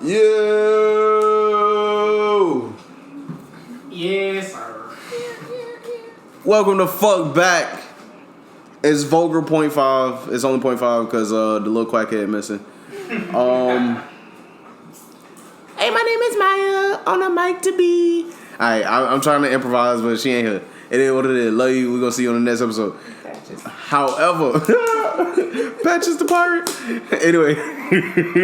Yo! Yes, sir. Welcome to Fuck Back. It's Vulgar 0.5. It's only 0.5 because the little quackhead missing. Hey, my name is Maya. On a mic to be. Alright, I'm trying to improvise, but she ain't here. It is what it is. Love you. We're going to see you on the next episode. Patches. However, Patches the pirate. Anyway,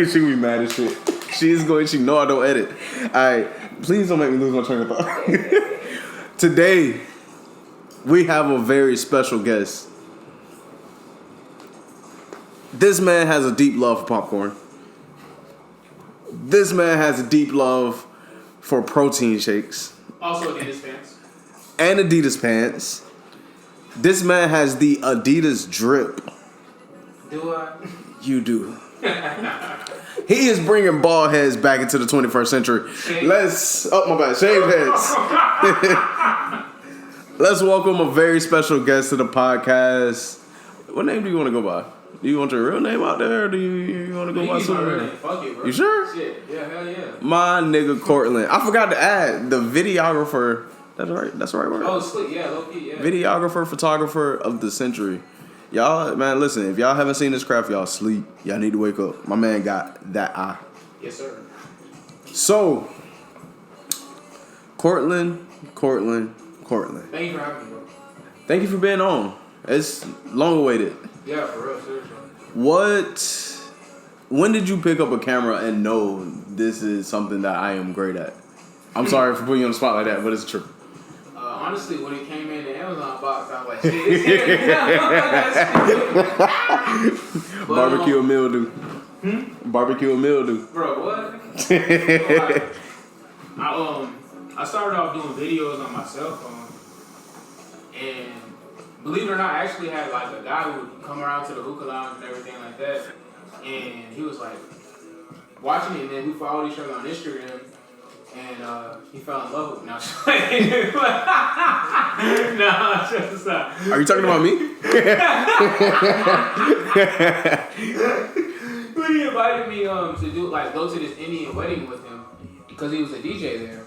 she be mad as shit. She know I don't edit. Alright, please don't make me lose my train of thought. Today, we have a very special guest. This man has a deep love for popcorn. This man has a deep love for protein shakes. Also Adidas pants. And Adidas pants. This man has the Adidas drip. Do I? You do. He is bringing bald heads back into the 21st century. Shaved heads. Let's welcome a very special guest to the podcast. What name do you want to go by? Do you want your real name out there, or do you want to go by something? Fuck it, bro. You sure? Shit. Yeah, hell yeah. My nigga Courtlind. I forgot to add the videographer. That's right. That's the right word. Oh, slick. Yeah, low key. Yeah. Videographer, photographer of the century. Y'all, man, listen. If y'all haven't seen this craft, y'all sleep. Y'all need to wake up. My man got that eye. Yes, sir. So, Courtlind. Thank you for having me, bro. Thank you for being on. It's long awaited. Yeah, for real, seriously. When did you pick up a camera and know this is something that I am great at? I'm sorry for putting you on the spot like that, but it's true. Honestly, when it came in the Amazon box, I was like, shit, it's here. Barbecue and mildew. Barbecue and mildew. Bro, what? I started off doing videos on my cell phone, and believe it or not, I actually had like a guy who would come around to the hookah lounge and everything like that, and he was like watching it, and then we followed each other on Instagram, and he fell in love with me. Now, just stop. Are you talking about me? But he invited me to do go to this Indian wedding with him because he was a DJ there,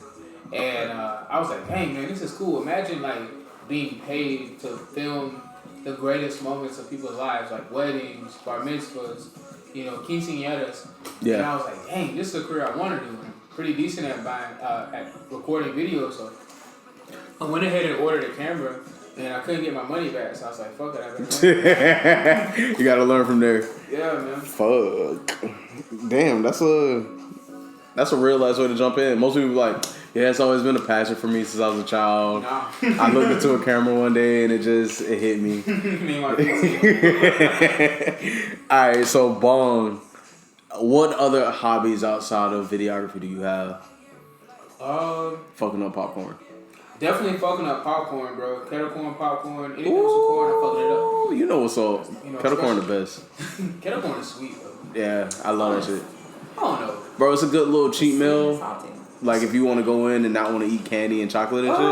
and I was like, dang man, this is cool. Imagine like being paid to film the greatest moments of people's lives, like weddings, bar mitzvahs, quinceañeras. Yeah. And I was like, dang, this is a career I want to do. I'm pretty decent at at recording videos, so I went ahead and ordered a camera, and I couldn't get my money back, so I was like, fuck it, I better learn. You gotta learn from there. Yeah, man. Fuck. Damn, that's a real ass way to jump in. Most people be like, yeah, it's always been a passion for me since I was a child. Nah. I looked into a camera one day and it hit me. Alright, so Bong, what other hobbies outside of videography do you have? Fucking up popcorn. Definitely fucking up popcorn, bro. Kettle corn, popcorn, anything with some corn, I'm fucking it up. You know what's up. Kettle corn the best. Kettle corn is sweet, bro. Yeah, I love that shit. I don't know. Bro, it's a good little cheat meal. Salty. Like if you want to go in and not want to eat candy and chocolate and shit.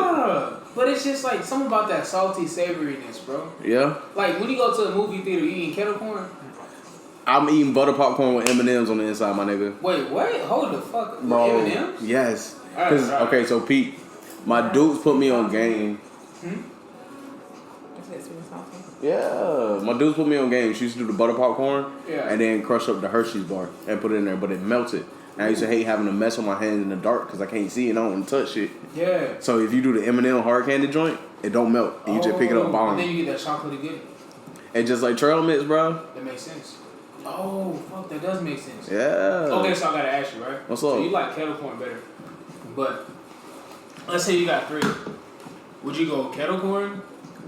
But it's just like something about that salty savoriness, bro. Yeah. Like when you go to a movie theater, you eating kettle corn? I'm eating butter popcorn with M&M's on the inside, my nigga. Wait, what? Hold the fuck. Bro, M&M's? yes. All Cause right. okay, so Pete, my dudes put me on game. Is it sweet and salty? Yeah, my dudes put me on game. She used to do the butter popcorn, Yeah. and then crush up the Hershey's bar and put it in there, but it melted. And I used to hate having a mess on my hands in the dark because I can't see and I don't want to touch it. Yeah. So if you do the M&M hard candy joint, it don't melt. And you just pick it up, And bomb. then you get that chocolatey goodie. And just like trail mix, bro. That makes sense. Oh, fuck, that does make sense. Yeah. Okay, so I gotta ask you, right? What's So up? you like kettle corn better, but let's say you got three. Would you go kettle corn,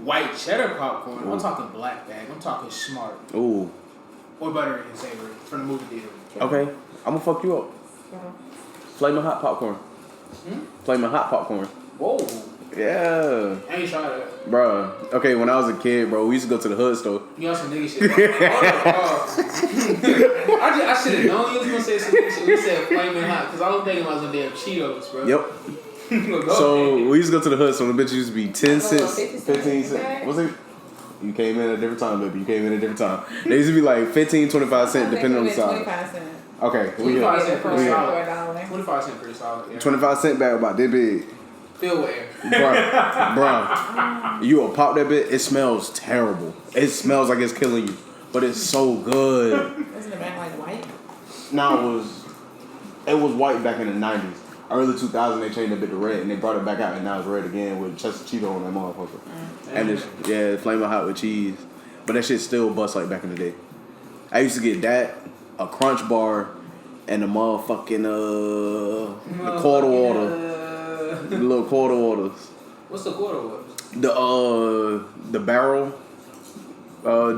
white cheddar popcorn? Ooh. I'm talking black bag. I'm talking smart. Ooh. Or butter and savory from the movie theater. Okay, I'm gonna fuck you up. Flaming hot popcorn. Flaming hot popcorn. Whoa. Yeah. I ain't tried that. Bruh. Okay, when I was a kid, bro, we used to go to the hood store. You know some nigga shit. I should have known you was gonna say some nigga shit. We said flaming hot because I was thinking about some damn Cheetos, bro. Yep. So we used to go to the hood store. The bitch used to be 10 cents, 15 cents. What's it? You came in at a different time, baby. You came in at a different time. They used to be like 15, 25 cents, depending on the size. 25 cents. Okay, 25 cents pretty Yeah. solid. 25 cents pretty solid. Yeah. 25-cent bag about this big. Feel where? Bruh. You will pop that bit. It smells terrible. It smells like it's killing you, but it's so good. Wasn't it back like white? No, it was white back in the 90s. Early 2000, they changed that bit to red, and they brought it back out, and now it's red again with Chester Cheeto on that motherfucker. And it's flaming hot with cheese. But that shit still bust like back in the day. I used to get that, a Crunch Bar, and the motherfucking the quarter water, the little quarter waters. What's the quarter waters? The barrel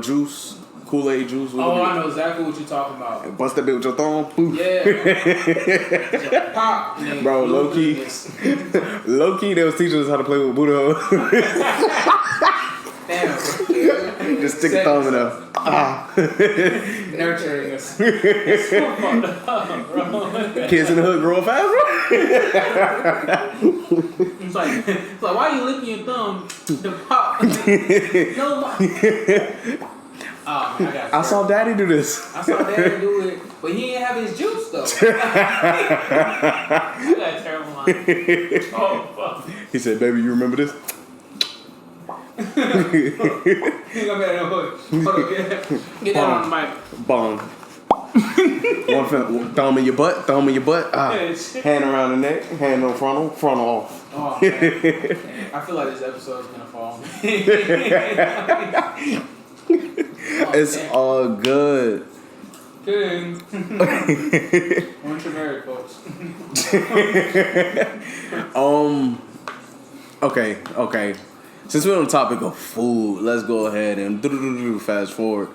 juice, Kool-Aid juice. Oh, I know exactly what you're talking about. Bust that bit with your thumb. Poof. Yeah. Pop. Bro, low key, they was teaching us how to play with Buddha. Damn. Just stick a thumb in there. Nurturing us. It's so fucked up, bro. Kids in the hood growing fast, bro. It's like, why are you licking your thumb to pop? No, oh, man, I saw Daddy do this. I saw Daddy do it, but he didn't have his juice though. I got a terrible line. Oh fuck. He said, "Baby, you remember this?" Hold up, get that on the mic. Bong. One thumb in your butt, thumb in your butt. Hand around the neck, hand on frontal off. Oh man. I feel like this episode's gonna fall. It's all good. Good. Once you're married, folks. Okay. Since we're on the topic of food, let's go ahead and fast forward.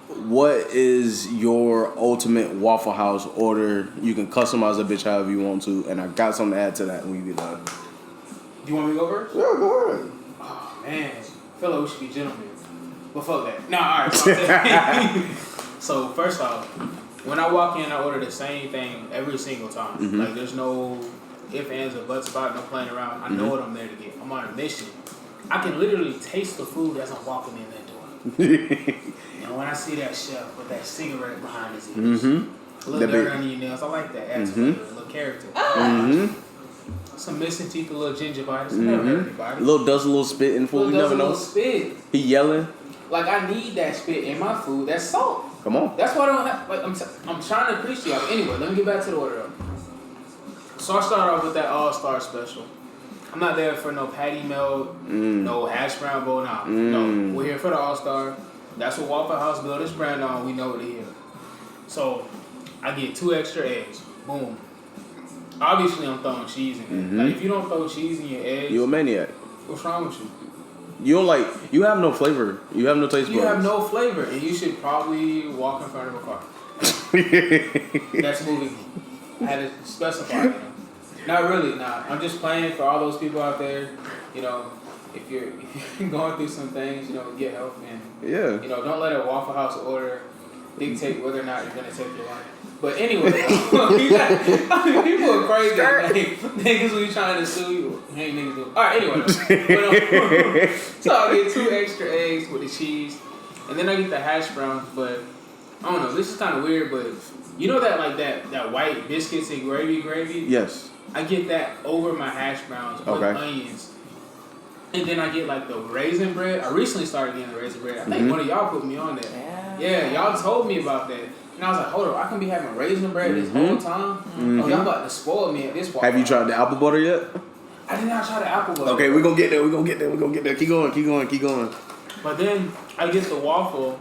What is your ultimate Waffle House order? You can customize a bitch however you want to, and I got something to add to that when you get done. Do you want me to go first? Yeah, go ahead. Oh man, I feel like we should be gentlemen. But fuck that. No, alright. So first off, when I walk in, I order the same thing every single time. Mm-hmm. Like there's no ifs, ands, or buts about it, no playing around. I know what I'm there to get. I'm on a mission. I can literally taste the food as I'm walking in that door. And when I see that chef with that cigarette behind his ears, a little dirt under your nails, I like that. Adds flavor, a little character. Some missing teeth, a little gingivitis. Never hurt anybody. A little dust, a little spit in food. You never know. Spit. He yelling. Like I need that spit in my food. That's salt. Come on. That's why I don't have. Like I'm trying to appreciate it. Anyway, let me get back to the order. So I started off with that All-Star special. I'm not there for no patty melt, no hash brown bowl. Nah, no. We're here for the All-Star. That's what Waffle House built its brand on. We know it here. So I get 2 extra eggs. Boom. Obviously, I'm throwing cheese in there. Like if you don't throw cheese in your eggs, You a maniac. what's wrong with you? You don't like. You have no flavor. You have no taste buds. You have no flavor, and you should probably walk in front of a car. That's moving. I had to specify that. Not really, nah. I'm just playing for all those people out there. You know, if you're going through some things, you know, get help and you know, don't let a Waffle House order dictate whether or not you're gonna take your life. But anyway, people are crazy. Like, niggas be trying to sue you. Ain't niggas do. All right, anyway. So I get 2 extra eggs with the cheese, and then I get the hash browns. But I don't know. This is kind of weird, but you know that like that white biscuits and gravy. Yes. I get that over my hash browns with onions. And then I get like the raisin bread. I recently started getting the raisin bread. I think one of y'all put me on that. Yeah, y'all told me about that. And I was like, hold on, I can be having raisin bread this whole time? Oh, y'all about to spoil me at this point. Have you tried the apple butter yet? I did not try the apple butter. Okay, we're gonna get there. Keep going. But then I get the waffle,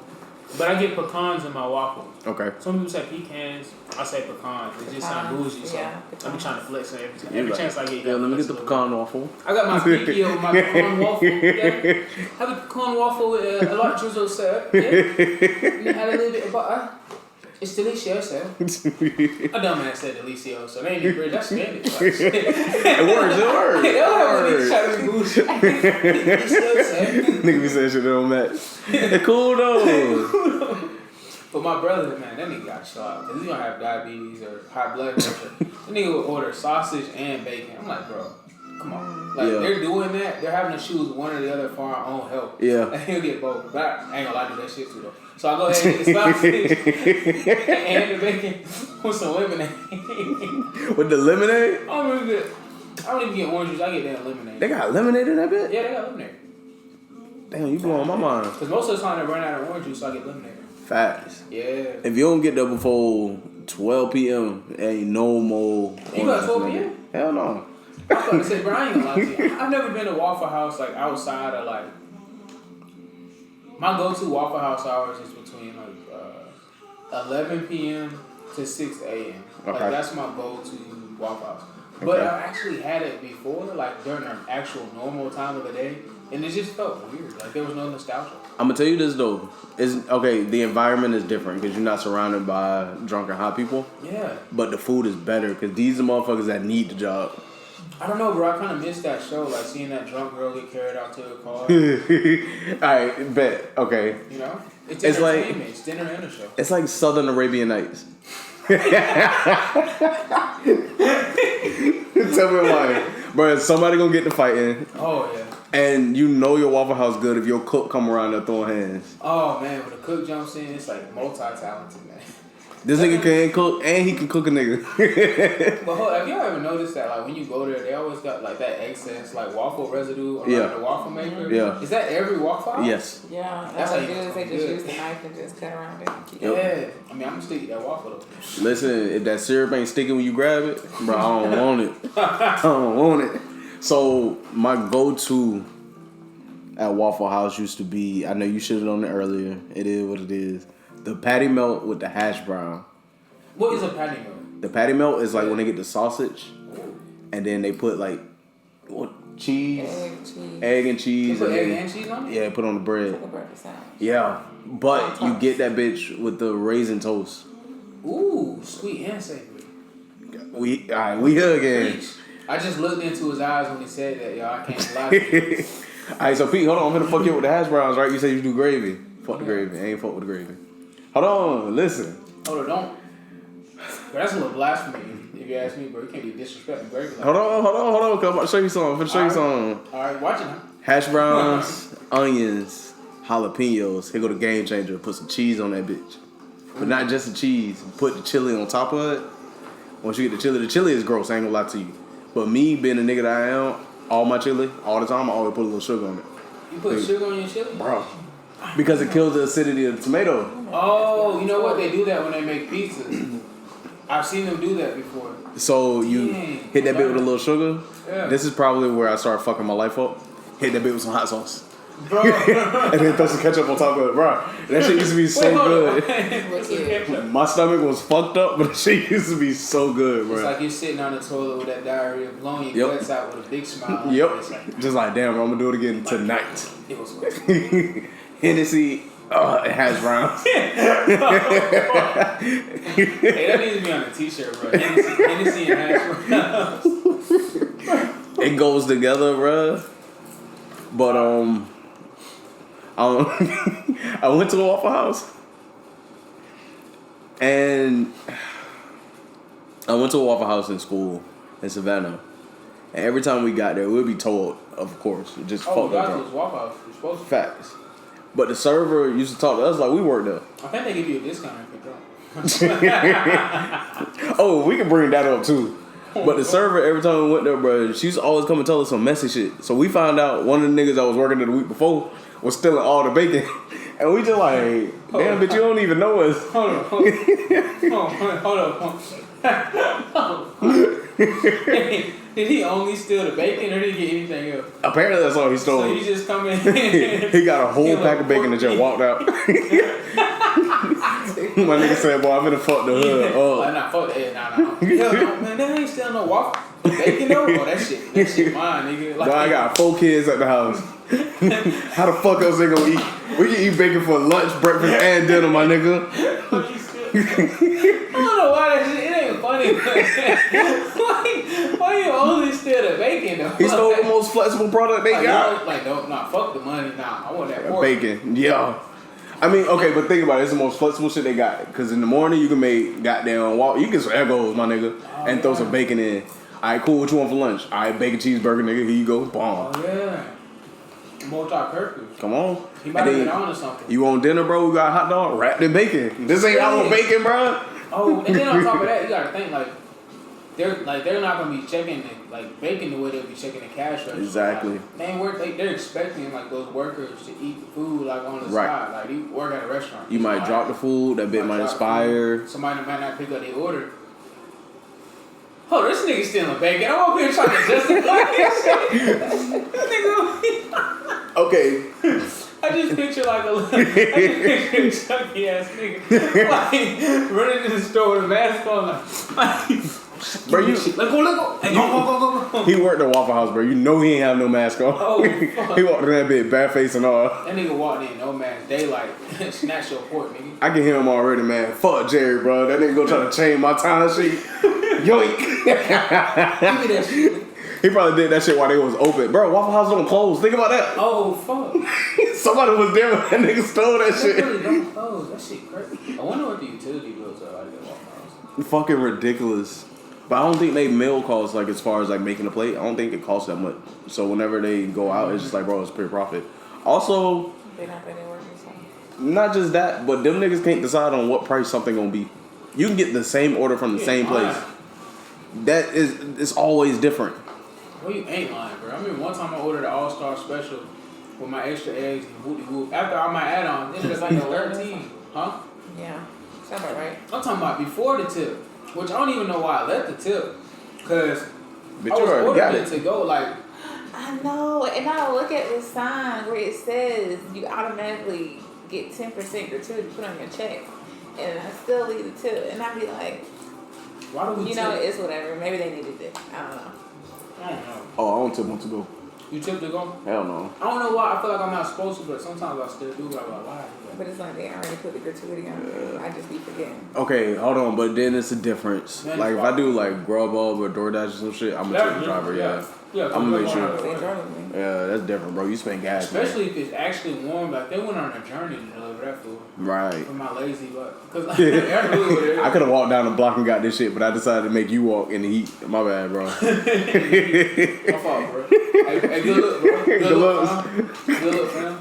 but I get pecans in my waffle. Okay. Some people say pecans, I say pecans. It just sound bougie, so I'm trying to flex on every chance I get. Yeah, let me get the pecan waffle. I got my pinky over my pecan waffle. Yeah. Have a pecan waffle with a lot of drizzle syrup. Yeah. And then add a little bit of butter. It's delicious, eh? A dumbass said delicious, so they ain't even British. That's Spanish. It works. They trying to be bougie. Delicious, eh? Nigga be saying shit that don't match. It's cool though. But my brother, man, that nigga got shot because he don't have diabetes or high blood pressure. That nigga would order sausage and bacon. I'm like, bro, come on. Like, Yeah. they're doing that. They're having to choose one or the other for our own health. Yeah. And he'll get both. But I ain't gonna lie, I do that shit too, though. So I go ahead and get the sausage and the bacon with some lemonade. With the lemonade? I don't even get orange juice. I get that lemonade. They got lemonade in that bit? Yeah, they got lemonade. Damn, you blowing my mind. Because most of the time they run out of orange juice, so I get lemonade. Facts. Yeah. If you don't get there before 12 p.m., ain't no more. You got 12 p.m.? Hell no. I was about to say, bro, I ain't gonna lie to you. I've never been to Waffle House like outside of like. My go-to Waffle House hours is between like 11 p.m. to 6 a.m. Like Okay. that's my go-to Waffle House. But Okay. I've actually had it before, like during an actual normal time of the day, and it just felt weird. Like there was no nostalgia. I'm gonna tell you this though. The environment is different because you're not surrounded by drunk and hot people. Yeah. But the food is better because these are motherfuckers that need the job. I don't know, bro. I kind of missed that show, like seeing that drunk girl get carried out to her car. Alright, bet. Okay. You know, it's like entertainment. It's dinner and a show. it's like Southern Arabian Nights. Tell me why, bro. Somebody gonna get the fighting. Oh yeah. And you know your Waffle House good if your cook come around there throwing hands. Oh man, when the cook jumps in, it's like multi-talented, man. This nigga can cook and he can cook a nigga. But hold, have y'all ever noticed that like when you go there, they always got like that excess like waffle residue around the waffle maker? Yeah. Is that every Waffle House? Yes. Yeah, That's that's how what you they do is they get just good. use the knife and just cut around it and keep Yep. Yeah. I mean, I'm gonna stick to that waffle though. Listen, if that syrup ain't sticking when you grab it, bro, I don't want it. I don't want it. So my go-to at Waffle House used to be, I know you shitted on it earlier. It is what it is. The patty melt with the hash brown. What is a patty melt? The patty melt is like when they get the sausage, and then they put like what cheese, egg and You cheese, put and egg then, and cheese on it? yeah, put on the bread. the birthday sandwich. Yeah, but you get that bitch with the raisin toast. Ooh, sweet and savory. We here again. Preach. I just looked into his eyes when he said that, y'all. I can't lie to you. Alright, so Pete, hold on, I'm gonna fuck you up with the hash browns, right? You said you do gravy. Fuck the gravy. I ain't fuck with the gravy. Hold on, listen. Hold on, don't. But that's a little blasphemy, if you ask me, bro. You can't be disrespecting gravy like Hold on, cause I'm about to show you something. I'm finna show you something. Alright, watch it now. Hash browns, onions, jalapenos. Here go the game changer. Put some cheese on that bitch. But not just the cheese. Put the chili on top of it. Once you get the chili is gross. I ain't gonna lie to you. But me being the nigga that I am, all my chili, all the time, I always put a little sugar on it. You put sugar on your chili? Bro. Because it kills the acidity of the tomato. Oh, you know what? They do that when they make pizzas. I've seen them do that before. So you hit that bit with a little sugar. Yeah. This is probably where I started fucking my life up. Hit that bit with some hot sauce. Bro. And then throw some ketchup on top of it. Bro, that shit used to be so good. My stomach was fucked up, but that shit used to be so good, bro. It's like you're sitting on the toilet with that diarrhea, blowing your guts out with a big smile. On your face, like, Just like, damn, bro, I'm gonna do it again tonight. it was Hennessy, hash browns. Hey, that needs to be on a t-shirt, bro. Hennessy and hash browns. It goes together, bro. But I went to the Waffle House, and I went to a Waffle House in school in Savannah, and every time we got there, we'd be told, of course, just Oh, fuck we got that to drunk. this Waffle House. You're supposed to. Facts. But the server used to talk to us like we worked there. I think they give you a discount if you're drunk. Oh, we can bring that up too. But the server, every time we went there, bro, she used to always come and tell us some messy shit. So we found out one of the niggas that was working there the week before was stealing all the bacon. And we just like, damn, bitch, you don't even know us. Hold on. Did he only steal the bacon or did he get anything else? Apparently that's all he stole. So he just come in. He got a whole pack of bacon and just walked out. My nigga said, boy, I'm gonna fuck the hood up. Nah, fuck that. Nah. Hell no, man, that ain't stealing no waffle. Bacon though? Oh, that shit mine, nigga. Like, Boy, I got 4 kids at the house. How the fuck else they gonna eat? We can eat bacon for lunch, breakfast, and dinner, my nigga. I don't know why that shit, it ain't funny. why you only steal the bacon though? He stole the most flexible product they got. Fuck the money. Nah, I want that pork. Bacon, yeah. I mean, okay, but think about it. It's the most flexible shit they got. Because in the morning, you can make goddamn waffle. You can get some egg rolls, my nigga, and throw some bacon in. Alright, cool. What you want for lunch? Alright, bacon cheeseburger, nigga. Here you go. Bomb. Oh yeah. Multi-purpose. Come on. He might have been on to something. You want dinner, bro? We got a hot dog wrapped in bacon. This ain't our bacon, bro. Oh, and then on top of that, you gotta think they're not gonna be checking bacon the way they'll be checking the cash register. Exactly. Like, they're expecting like those workers to eat the food like on the side. Like you work at a restaurant. You might drop the food. That bit might expire. Somebody might not pick up their order. Oh, this nigga stealing bacon. I'm over here trying to justify this shit. Okay. I just picture like a chunky ass nigga like running in the store with a mask on, like bro, you let go, hey, go. He worked at Waffle House, bro. You know he ain't have no mask on. Oh, fuck. He walked in that bit, bare face and all. That nigga walked in, no mask, daylight, snatch your pork, nigga. I can hear him already, man. Fuck Jerry, bro. That nigga go try to change my time sheet. Yoink. Give me that shit. He probably did that shit while they was open. Bro, Waffle House don't close. Think about that. Oh, fuck. Somebody was there when that nigga stole that shit. They really don't close. That shit crazy. I wonder what the utility bills are like at Waffle House. Fucking ridiculous. But I don't think they meal costs, like, as far as, like, making a plate. I don't think it costs that much. So whenever they go out, it's just like, bro, it's pure profit. Also, They not paying their workers. Something. not just that, but them niggas can't decide on what price something gonna be. You can get the same order from the same place. That is, it's always different. Well, you ain't lying, bro. I remember one time I ordered an all-star special with my extra eggs and whoop-de-whoop. After all my add-ons, it was like 13. Huh? Yeah. Sounds about right. I'm talking about before the tip, which I don't even know why I left the tip. Because I But you was already ordering got it to go like... I know, and I look at the sign where it says you automatically get 10% gratuity put on your check, and I still leave the tip, and I be like, Why do we you know, it's whatever. Maybe they needed it. I don't know. I don't know. Oh, I don't tip one to go. You tip to go? Hell no. I don't know why. I feel like I'm not supposed to, but sometimes I still do. But I'm like, why? But it's like they already put the gratuity on there. I just be forgetting. Okay, hold on, but then it's a difference. Then Like, if I do, like, Grubhub or DoorDash or some shit, I'm a tip driver, yeah. Yeah, I'm gonna make sure. They drove me. Yeah, that's different, bro. You spend gas, especially if it's actually warm. Like, they went on a journey to deliver that food. Right. For my lazy butt. Because like, everywhere. I could have walked down the block and got this shit, but I decided to make you walk in the heat. My bad, bro. My fault, bro. Hey, good look, bro. Good look, fam. Good look, fam.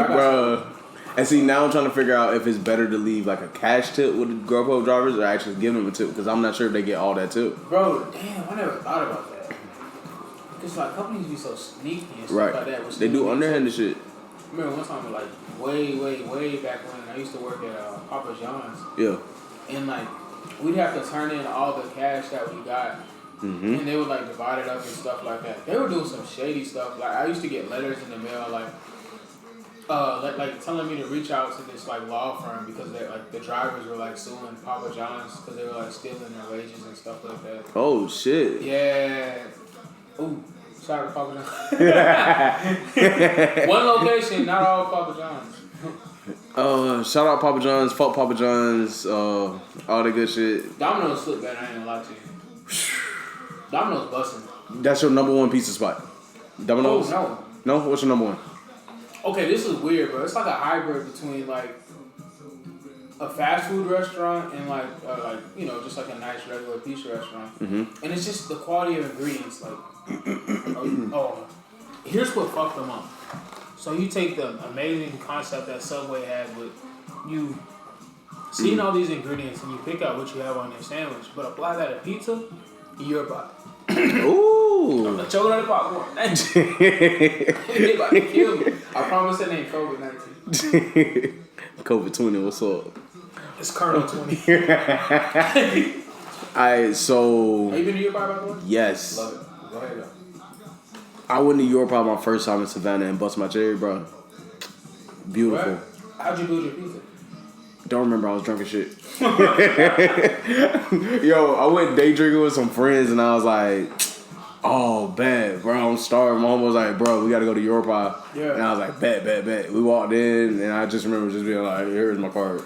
Bro. And see, now I'm trying to figure out if it's better to leave like a cash tip with the Grubhub drivers or actually give them a tip, because I'm not sure if they get all that tip. Bro, damn, I never thought about that. Because like companies be so sneaky and stuff like that. They do underhanded shit. I remember one time, like way back when I used to work at Papa John's. Yeah. And like we'd have to turn in all the cash that we got. Mm-hmm. And they would like divide it up and stuff like that. They were doing some shady stuff. Like I used to get letters in the mail like telling me to reach out to this like law firm because they like the drivers were like suing Papa John's because they were like stealing their wages and stuff like that. Oh shit. Yeah. Ooh, shout out to Papa John's. One location, not all Papa John's. Shout out Papa John's, fuck Papa John's, all the good shit. Domino's look better, I ain't gonna lie to you. Domino's busting. That's your number one pizza spot. Domino's? Oh, no. No? What's your number one? Okay, this is weird, bro. It's like a hybrid between like a fast food restaurant and like you know, just like a nice regular pizza restaurant. Mm-hmm. And it's just the quality of ingredients. Like, here's what fucked them up. So you take the amazing concept that Subway had with you seeing all these ingredients and you pick out what you have on your sandwich, but apply that to pizza, you're about. Ooh. I'm choking on the popcorn. They about to kill me. I promise it ain't COVID-19. COVID-20, what's up? It's Colonel 20. Alright, so... Have you been to Europe by the way? Yes. Love it. Go ahead, though. I went to Europe my first time in Savannah and bust my cherry, bro. Beautiful. What? How'd you build your pizza? Don't remember, I was drunk as shit. Yo, I went day drinking with some friends and I was like, oh, bad, bro, I'm starving. My mom was like, bro, we gotta go to Europe. Yeah. And I was like, bet. We walked in and I just remember just being like, here's my card.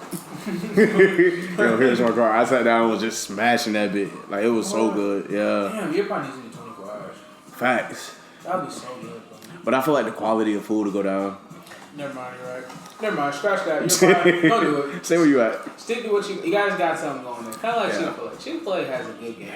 Yo, here's my card. I sat down and was just smashing that bit. Like, it was so good, yeah. Damn, Europe probably needs to be 24 hours. Facts. That'd be so good, bro. But I feel like the quality of food will go down. Never mind, you're right. Never mind, scratch that. You're fine. Don't do it. Stay where you at. Stick to what you guys got something going there. Kind of like Chick-fil-A. Chick-fil-A has a good game.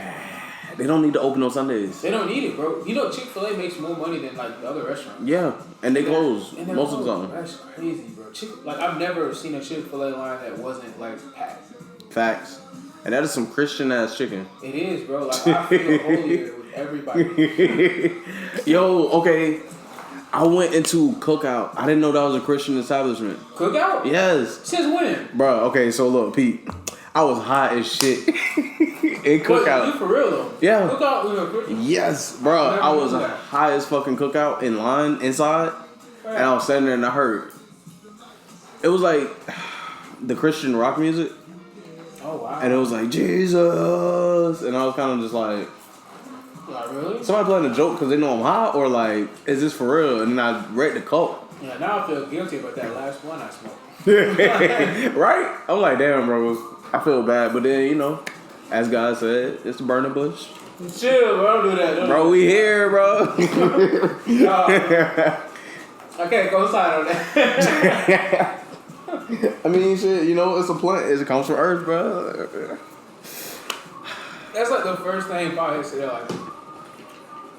They don't need to open on Sundays. They don't need it, bro. You know, Chick-fil-A makes more money than like the other restaurants. Yeah, and they close And they're most of the closed. time. That's crazy, bro. Like I've never seen a Chick-fil-A line that wasn't like packed. Facts. And that is some Christian ass chicken. It is, bro. Like I feel holier with everybody. Yo, okay. I went into Cookout. I didn't know that was a Christian establishment. Cookout? Yes. Since when? Bro, okay, so look, Pete. I was high as shit in Cookout. You for real though? Yeah. Cookout was a Christian. Yes, bro. I was high as fucking Cookout in line inside. Right. And I was standing there and I heard. It was like the Christian rock music. Oh wow. And it was like, Jesus. And I was kind of just like, really? somebody playing a joke because they know I'm high, or like, is this for real? And then I read the cult. Yeah, now I feel guilty about that last one I smoked. Right? I'm like, damn, bro. I feel bad. But then, you know, as God said, it's the burning bush. Chill, bro. Don't do that. Bro, we here, bro. I can't go side on that. I mean, shit, you know, it's a plant. It comes from Earth, bro. That's like the first thing Paul said. Like,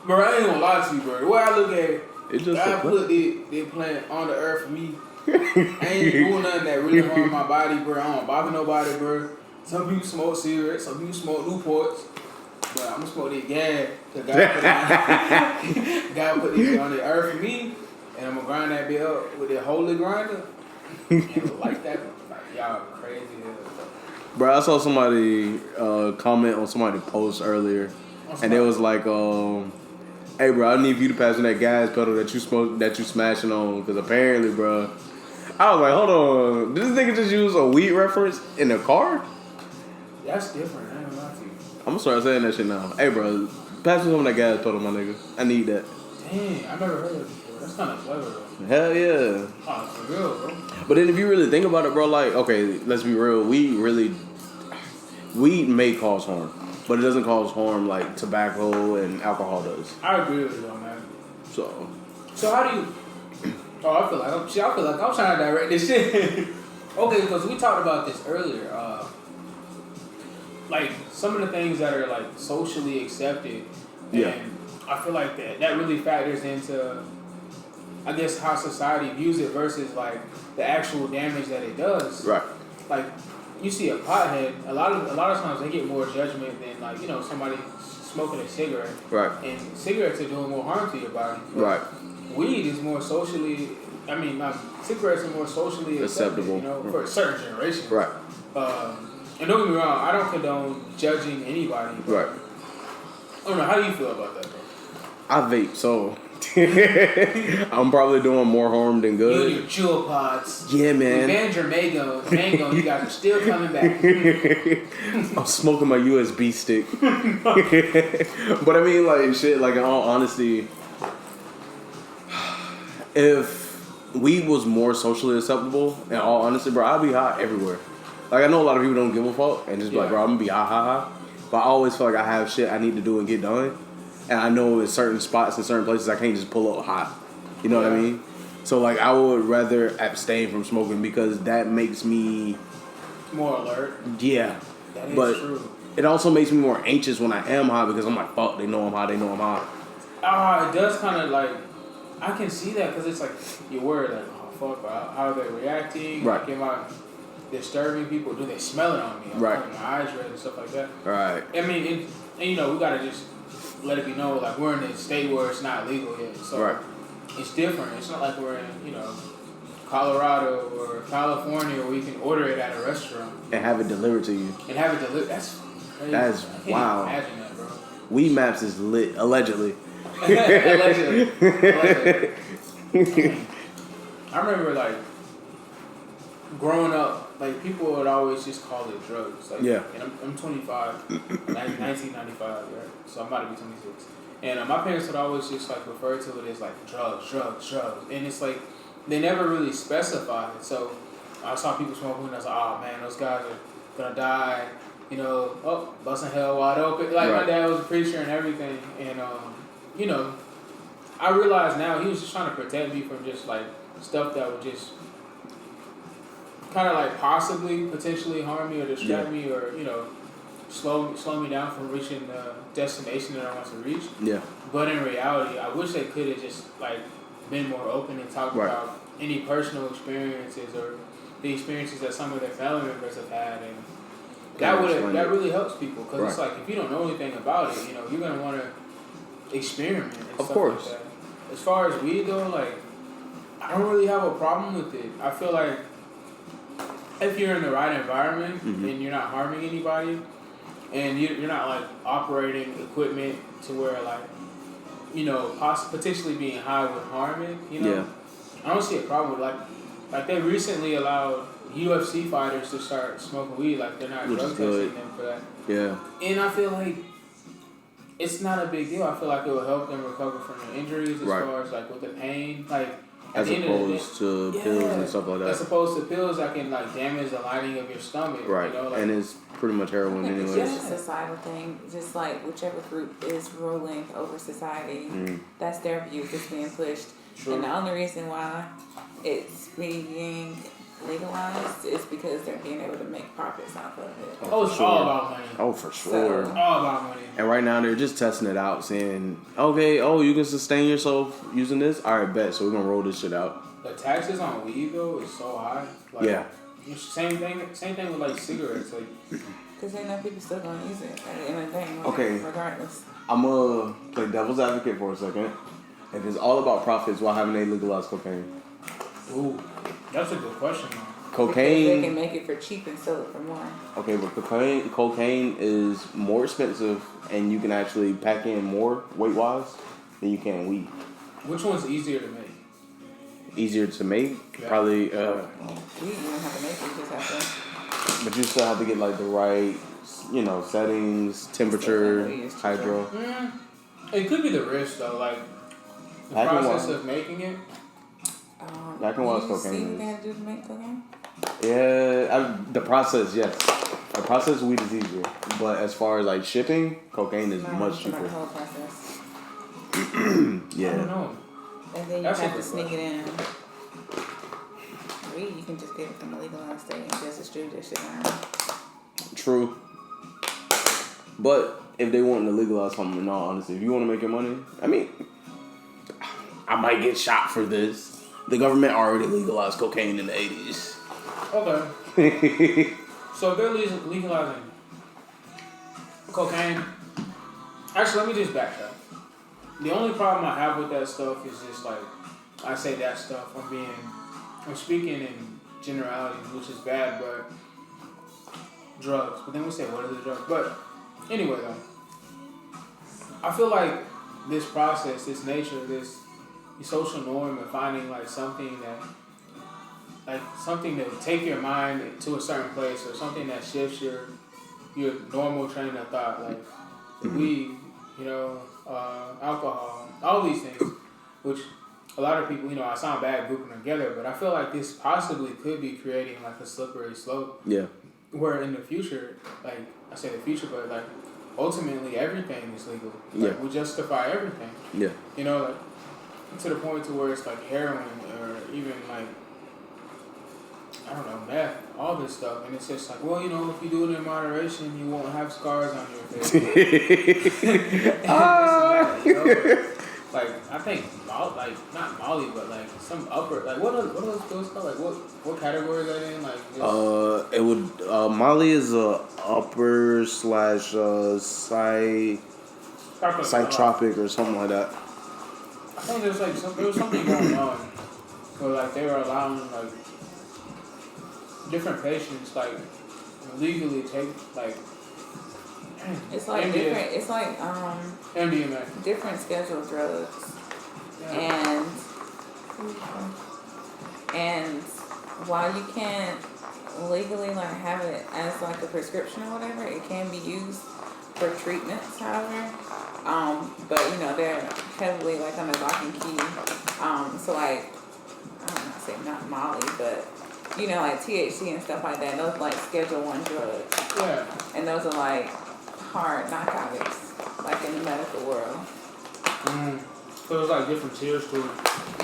bro, I ain't gonna lie to you, bro. The way I look at it, It's just God put the plant on the earth for me. I ain't doing nothing that really harm my body, bro. I don't bother nobody, bro. Some people smoke cigarettes, some people smoke Newports. But I'm gonna smoke that gas. Cause God put it on the earth for me. And I'm gonna grind that bit up with that holy grinder. And like that, like, y'all crazy as Bro, I saw somebody comment on somebody's post earlier. And it was like, hey, bro, I need you to pass me that gas pedal that you smashing on. Because apparently, bro, I was like, hold on. Did this nigga just use a weed reference in the car? That's different. I ain't gonna lie to you. I'm gonna start saying that shit now. Hey, bro, pass me some of that gas pedal, my nigga. I need that. Dang, I never heard of it before. That's kind of clever, though. Hell yeah. Oh, for real, bro. But then if you really think about it, bro, like, okay, let's be real. Weed may cause harm. But it doesn't cause harm like tobacco and alcohol does. I agree with you on that. So how do you... Oh, I feel like I'm trying to direct this shit. Okay, because we talked about this earlier. Like, some of the things that are, like, socially accepted. Yeah. And I feel like that really factors into, I guess, how society views it versus, like, the actual damage that it does. right. Like, you see a pothead, a lot of times they get more judgment than, like, you know, somebody smoking a cigarette. Right. And cigarettes are doing more harm to your body. But Right. weed is more socially, cigarettes are more socially acceptable, you know, for a certain generation. Right. And don't get me wrong, I don't condone judging anybody. Right. I don't know, how do you feel about that, bro? I vape, so I'm probably doing more harm than You good. and your jewel pods. Yeah, We man. banned your mango, you guys are still coming back. I'm smoking my USB stick. But I mean, like, shit, like, in all honesty, if weed was more socially acceptable, in all honesty, bro, I'd be high everywhere. Like, I know a lot of people don't give a fuck and just be like, bro, I'm gonna be high. But I always feel like I have shit I need to do and get done. And I know in certain spots and certain places I can't just pull up hot. You know what I mean? So, like, I would rather abstain from smoking because that makes me... More alert. Yeah. That is but true. It also makes me more anxious when I am high because I'm like, fuck, they know I'm high. It does kind of like, I can see that because it's like, you're worried, like, oh, fuck, how are they reacting? Right. Like, am I disturbing people? Do they smell it on me? I'm Right. having my eyes red and stuff like that. Right. I mean, and you know, we got to just let it be known, like, we're in a state where it's not legal yet. So Right. it's different. It's not like we're in, you know, Colorado or California where we can order it at a restaurant. And have it delivered to you. And have it delivered. That's crazy. That's I can't wow. even imagine that, bro. Weed Maps is lit, allegedly. Allegedly. I remember, like, growing up, like, people would always just call it drugs. Like, Yeah. And I'm 25, 1995, right? So I'm about to be 26. And my parents would always just, like, refer to it as, like, drugs. And it's like, they never really specified. So I saw people smoking and I was like, oh, man, those guys are going to die. You know, busting hell wide open. Like, my dad was a preacher and everything. And, you know, I realize now he was just trying to protect me from just, like, stuff that would just kind of, like, possibly, potentially harm me or distract me or, you know, slow me down from reaching the destination that I want to reach. Yeah. But in reality, I wish they could have just like been more open and talked Right. about any personal experiences or the experiences that some of their family members have had, and that really helps people because it's like if you don't know anything about it, you know, you're gonna want to experiment and Of stuff course. like that. As far as weed though, like I don't really have a problem with it. I feel like if you're in the right environment and you're not harming anybody, and you're not like operating equipment to where like, you know, potentially being high would harm it, you know. Yeah. I don't see a problem with like they recently allowed UFC fighters to start smoking weed, like they're not Which drug is testing good. them for that. Yeah. And I feel like it's not a big deal. I feel like it will help them recover from their injuries as far as like with the pain, like as opposed to pills and stuff like that. As opposed to pills that can like damage the lining of your stomach. Right. You know, like, and it's pretty much heroin It's anyways. just a societal thing. Just like whichever group is ruling over society, that's their view that's being pushed. True. And the only reason why it's being legalized is because they're being able to make profits off of it. Oh, it's all about money. Oh, for sure. So- All about money. And right now they're just testing it out, saying, "Okay, you can sustain yourself using this. All right, bet. So we're gonna roll this shit out." The taxes on weed though is so high. Like, Yeah. Same thing with like cigarettes. Like, Because they know people still gonna use it at the end of the day, Okay. regardless. I'm gonna play devil's advocate for a second. If it's all about profits, why haven't they legalized cocaine? ooh, that's a good question though. Because they can Cocaine. make it for cheap and sell it for more. Okay, but cocaine is more expensive, and you can actually pack in more weight wise than you can weed. Which one's easier to make? Easier to make, Yeah. probably. You don't have to make it, you just have to. But you still have to get like the right, settings, temperature, hydro. It could be the risk though, like the Packing process wise. of making it. Packing wise You cocaine see is- what they had to do to make cocaine? Yeah, the process, yes. The process of weed is easier, but as far as like shipping, cocaine is No, much it's about cheaper. the whole process. I don't Yeah, know. And then you That's a have to good sneak it in. Weed, you can just get it from a legalized state and just distribute that shit around. true. But if they want to legalize something, in all honesty, if you want to make your money, I mean, I might get shot for this. The government already legalized cocaine in the 80s. Okay. So if they're legalizing cocaine, actually, let me just backtrack. The only problem I have with that stuff is just like, I say that stuff, I'm speaking in generalities, which is bad, but drugs. But then we say, what are the drugs? But anyway, though, I feel like this process, this nature, this social norm of finding like something to take your mind to a certain place, or something that shifts your normal train of thought, like weed, alcohol, all these things, which a lot of people, I sound bad grouping them together, but I feel like this possibly could be creating like a slippery slope. Yeah. Where in the future, like I say the future, but like ultimately everything is legal. Like we justify everything. Yeah. Like to the point to where it's like heroin or even like, I don't know, meth, all this stuff. And it's just like, well, if you do it in moderation, you won't have scars on your face. And this and that, Like, I think, not Molly, but like some upper, like what are those pills called? Like what category is that in? Like, just, it would, Molly is a upper / psychotropic or something like that. I think there was something going on where like they were allowing like different patients like legally take like It's like MDMA. different. It's like MDMA. different scheduled drugs, Yeah. and while you can't legally like have it as like a prescription or whatever, it can be used for treatments. However, but they're heavily like on the lock and key. So like I don't know, say not Molly, but like THC and stuff like that. Those like Schedule 1 drugs. Yeah. And those are like hard narcotics, like in the medical world. So there's like different tiers to it.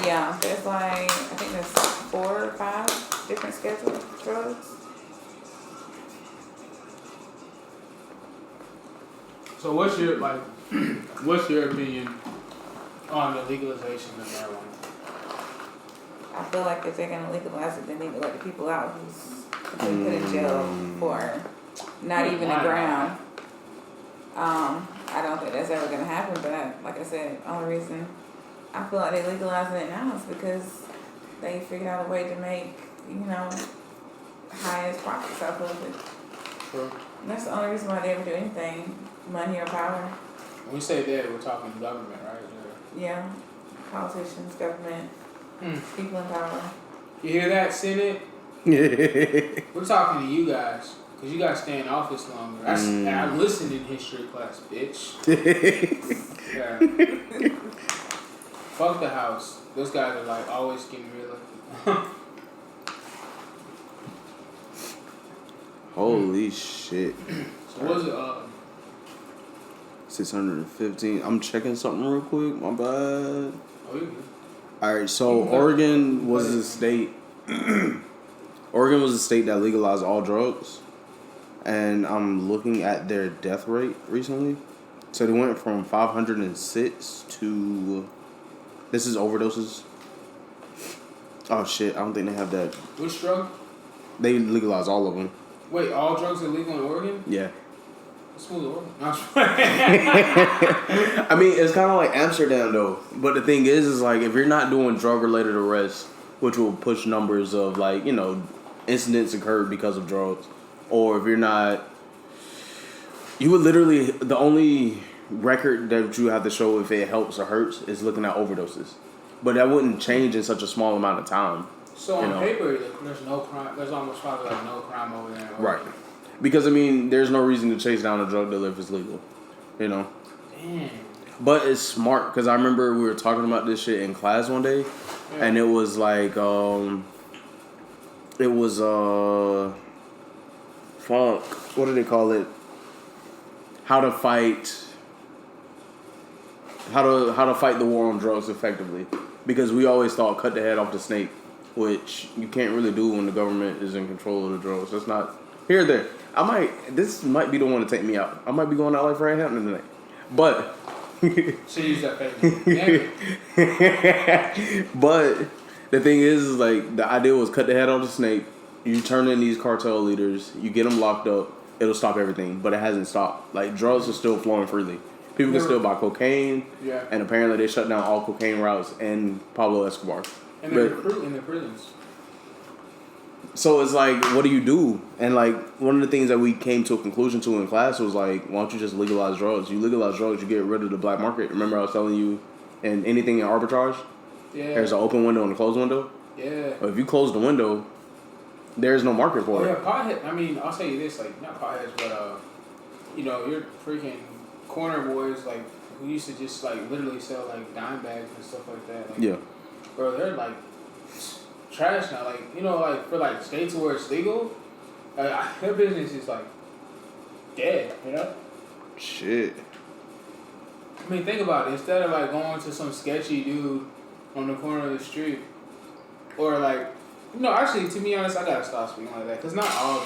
Yeah, there's like, I think there's 4 or 5 different scheduled drugs. So what's your what's your opinion on the legalization of marijuana? I feel like if they're gonna legalize it, they need to let the people out who's been put in jail for not even a gram. I don't think that's ever gonna happen, but like I said, the only reason I feel like they're legalizing it now is because they figured out a way to make, highest profits off of it. True. And that's the only reason why they ever do anything, money or power. When we say that, we're talking government, right? Yeah, politicians, government, people in power. You hear that, Senate? We're talking to you guys, because you guys stay in office longer. I listened in history class, bitch. Yeah. Fuck the House. Those guys are like always getting real. Holy shit. So what was it? 615. I'm checking something real quick. My bad. Oh, you good. Alright, so Oregon was a state. Oregon was a state that legalized all drugs. And I'm looking at their death rate recently. So they went from 506 to... This is overdoses. Oh shit, I don't think they have that. Which drug? They legalized all of them. Wait, all drugs are legal in Oregon? Yeah. Smooth Oregon. I mean, it's kind of like Amsterdam though. But the thing is like if you're not doing drug related arrests, which will push numbers of like, incidents occurred because of drugs, or if you're not, you would literally, the only record that you have to show if it helps or hurts is looking at overdoses. But that wouldn't change in such a small amount of time. So on paper, there's no crime. There's almost probably like no crime over there. Right. Because, there's no reason to chase down a drug dealer if it's legal. Damn. But it's smart, because I remember we were talking about this shit in class one day, and it was like, fuck, what do they call it? How to fight the war on drugs effectively. Because we always thought cut the head off the snake, which you can't really do when the government is in control of the drugs. That's not here or there. This might be the one to take me out. I might be going out like Fred Hampton tonight. But she used that fake. But the thing is like the idea was cut the head off the snake. You turn in these cartel leaders, you get them locked up, it'll stop everything. But it hasn't stopped. Like drugs are still flowing freely. People can still buy cocaine. Yeah. And apparently they shut down all cocaine routes in Pablo Escobar. And they're recruiting in the prisons. So it's like, what do you do? And like, one of the things that we came to a conclusion to in class was like, why don't you just legalize drugs? You legalize drugs, you get rid of the black market. Remember I was telling you, and anything in arbitrage, there's an open window and a closed window. Yeah. But if you close the window, there's no market for it. Yeah, pothead. I'll tell you this, like not potheads, but your freaking corner boys, like who used to just like literally sell like dime bags and stuff like that. Like, bro, they're like trash now. Like like for like states where it's legal, their business is like dead. Shit. I mean, think about it. Instead of like going to some sketchy dude on the corner of the street, or like, actually, to be honest, I gotta stop speaking like that because not all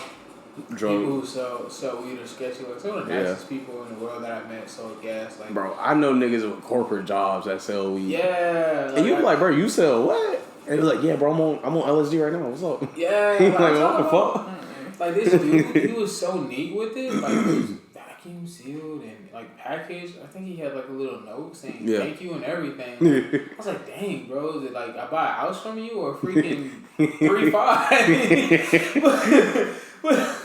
people who sell weed are sketchy. Like some of the nicest people in the world that I met sold gas. Like, bro, I know niggas with corporate jobs that sell weed. Yeah. Like, and you bro, you sell what? And he was like, yeah, bro, I'm on LSD right now. What's up? Yeah. Like what the fuck? Like this dude, he was so neat with it. Like it was vacuum sealed and like packaged. I think he had like a little note saying thank you and everything. I was like, dang, bro, is it like I buy a house from you or freaking 3-5? But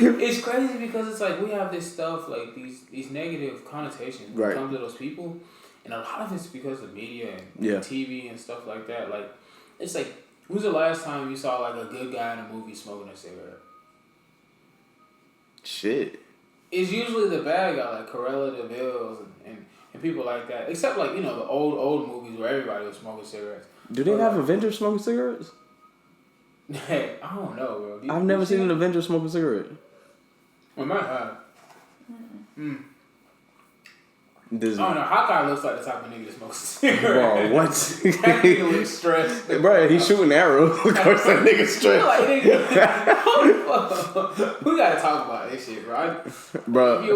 it's crazy because it's like we have this stuff like these negative connotations when it comes to those people, and a lot of it's because of media and TV and stuff like that. Like it's like, when's the last time you saw like a good guy in a movie smoking a cigarette? Shit. It's usually the bad guy, like Corella de Vil's and people like that. Except like, the old movies where everybody was smoking cigarettes. Do they have Avengers smoking cigarettes? Hey, I don't know, bro. I've never seen an Avenger smoke a cigarette. We might have. Disney. I don't know. Hawkeye looks like the type of nigga that smokes. Bro, what? That nigga looks stressed. Bro, he's shooting arrows. Of course, that nigga stressed. Like, nigga, we gotta talk about this shit, bro. Bro,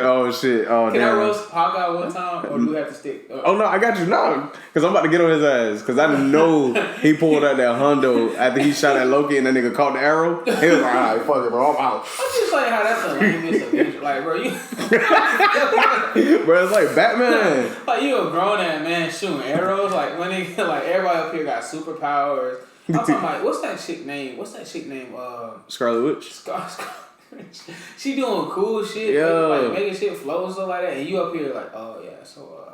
oh shit. Oh, Can damn. I roast Hawkeye one time, or do we have to stick? Oh no, I got you now. Cause I'm about to get on his ass. Cause I know he pulled out that hundo after he shot at Loki and that nigga caught the arrow. He was like, alright, fuck it, bro, I'm out. I'm just like how that's the lamest adventure. Like, bro, you Bro, it's like Batman. like you a grown ass man shooting arrows. Like when they like everybody up here got superpowers. I'm talking about what's that chick name? Scarlet Witch. She doing cool shit, like making shit flow and stuff like that, and you up here like, oh yeah, so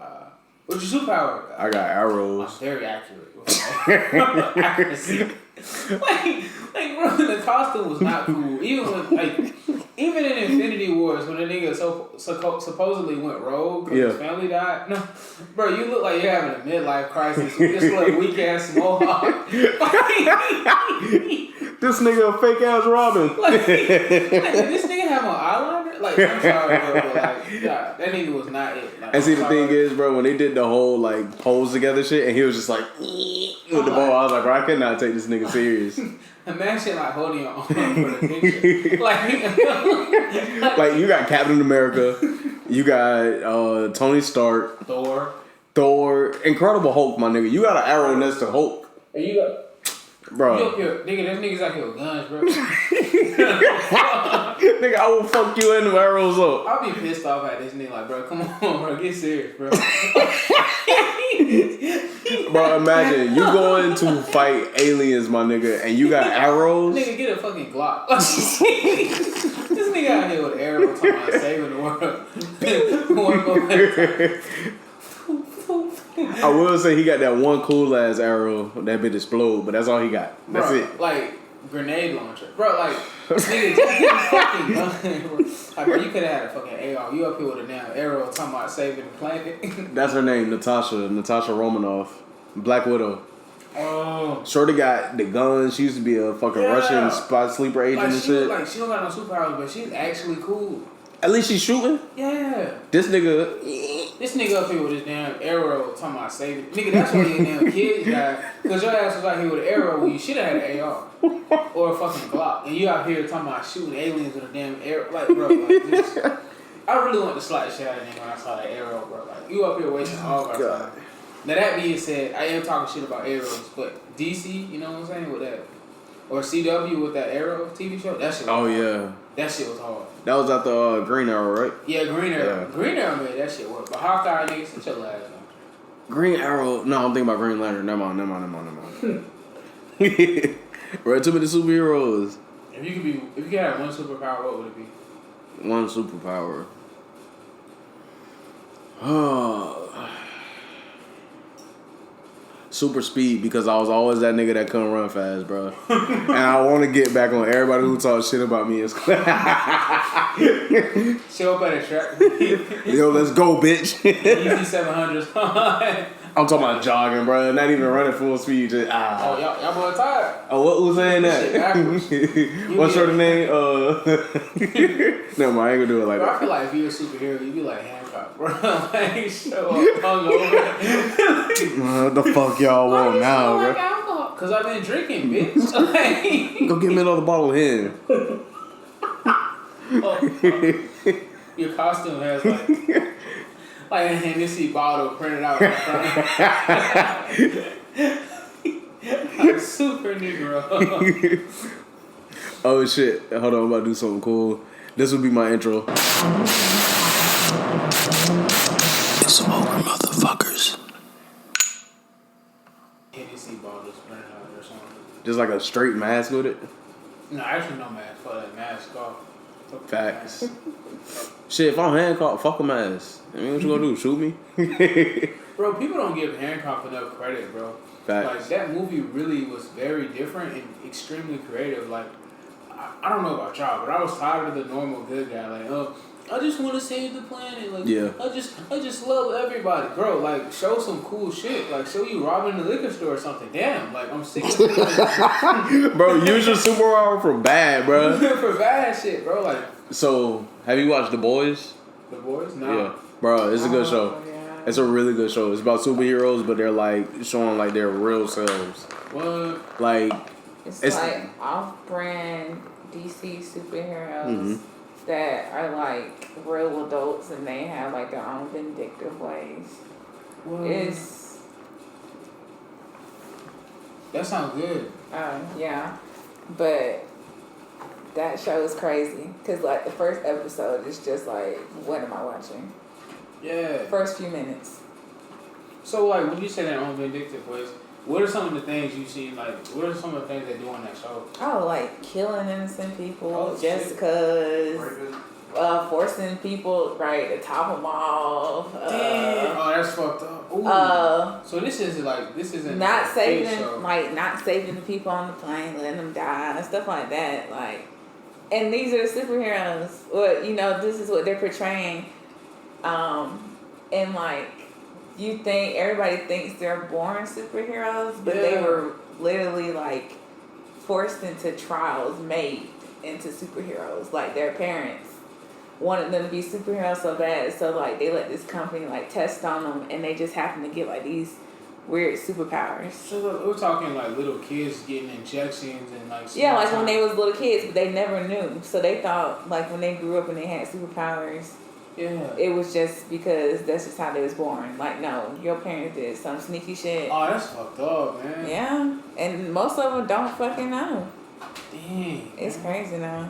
what's your superpower? I got arrows. I'm very accurate with my accuracy. like bro, the costume was not cool. Even in Infinity Wars when the nigga supposedly went rogue because his family died. No, bro, you look like you're having a midlife crisis with this little weak ass mohawk. This nigga a fake ass Robin. Like, did this nigga have an eyeliner? Like, I'm sorry, bro, but like, God, that nigga was not it. Like, and see, the thing is, bro, when they did the whole like pose together shit, and he was just like with the ball, I was like, bro, I could not take this nigga serious. Imagine like holding your arm for the picture. like you got Captain America, you got Tony Stark, Thor, Incredible Hulk, my nigga. You got an arrow next to Hulk. And you got. Bro. You up here, nigga, there's niggas out here with guns, bro. Nigga, I will fuck you and the arrows up. I'll be pissed off at this nigga, like, bro, come on, bro, get serious, bro. Bro, imagine you going to fight aliens, my nigga, and you got arrows. Nigga, get a fucking Glock. This nigga out here with arrows talking about saving the world. I will say he got that one cool ass arrow that bit explode, but that's all he got. That's bro, it. Like grenade launcher, bro. Like nigga, just get a fucking gun. Bro. Like, bro, you could have had a fucking AR. You up here with a damn arrow talking about saving the planet. That's her name, Natasha Romanoff, Black Widow. Oh. Shorty got the gun. She used to be a fucking Russian spy sleeper agent like, and shit. Like she don't got no superpowers, but she's actually cool. At least she's shooting. Yeah. This nigga up here with his damn arrow talking about saving. Nigga, that's why your damn kids died. Because your ass was out here with an arrow when you should have had an AR. Or a fucking Glock. And you out here talking about shooting aliens with a damn arrow. Like, bro, like, this, I really want to slap shit out of nigga when I saw that arrow, bro. Like, you up here wasting all of our time. Now, that being said, I am talking shit about arrows. But DC, you know what I'm saying? With that. Or CW with that Arrow TV show. That shit was hard. yeah. That shit was hard. That was at the Green Arrow, right? Yeah, Green Arrow. Yeah. Green Arrow made that shit work. But Hawkeye, nigga, sit your ass down. Green Arrow. No, I'm thinking about Green Lantern. Never mind. Bro, too many superheroes. If you could have one superpower, what would it be? One superpower. Oh. Super speed, because I was always that nigga that couldn't run fast, bro. And I want to get back on everybody who talk shit about me. Show up at a track. Yo, let's go, bitch. Easy 700s. I'm talking about jogging, bro. Not even running full speed. Just Oh, y'all boy tired. Oh, what was saying that? What's your name? Never mind, I ain't gonna do it like bro, that. I feel like if you're a superhero, you'd be like Hancock, bro. Like, show up hungover. What the fuck y'all want now, bro? Like alcohol? Because I've been drinking, bitch. Like, go get me another bottle of hen. Your costume has like a Hennessy bottle printed out in front. I'm super Negro. Oh shit! Hold on, I'm about to do something cool. This will be my intro. It's over, motherfuckers. Hennessy bottles printed out or something. Just like a straight mask with it. No, actually no mask. Fuck that mask off. Facts. Shit, if I'm Hancock, fuck a mask. I mean, what you gonna do? Shoot me? Bro, people don't give Hancock enough credit, bro. Facts. Like, that movie really was very different and extremely creative. Like, I don't know about y'all, but I was tired of the normal good guy. Like, I just want to save the planet. Like, yeah. I just love everybody, bro. Like, show some cool shit. Like, show you robbing the liquor store or something. Damn, like, I'm sick of it. Bro, use your superpower for bad, bro. For bad shit, bro. Like, so, have you watched The Boys? The Boys? Nah. Yeah. Bro, it's a good show. Yeah. It's a really good show. It's about superheroes, but they're like showing like their real selves. What? Like It's like off-brand DC superheroes that are like real adults and they have like their own vindictive ways. What? That sounds good. Yeah, but that show is crazy because like the first episode is just like, what am I watching? Yeah. First few minutes. So like, when you say their own vindictive ways, what are some of the things you've seen? Like, what are some of the things they do on that show? Oh, like killing innocent people just shit. because. Forcing people to top them off. Damn. Oh, that's fucked up. Ooh. So this isn't not saving show. not saving the people on the plane, letting them die and stuff like that. Like, and these are the superheroes. Well, this is what they're portraying. And like, you think everybody thinks they're born superheroes, but they were literally like forced into trials, made into superheroes. Like their parents wanted them to be superheroes so bad, so like they let this company like test on them, and they just happen to get like these weird superpowers. So we're talking like little kids getting injections and like like when they was little kids, but they never knew, so they thought like when they grew up and they had superpowers, it was just because that's just how they was born. Like, no, your parents did some sneaky shit. Oh, that's fucked up, man. Yeah, and most of them don't fucking know. Dang, it's crazy now.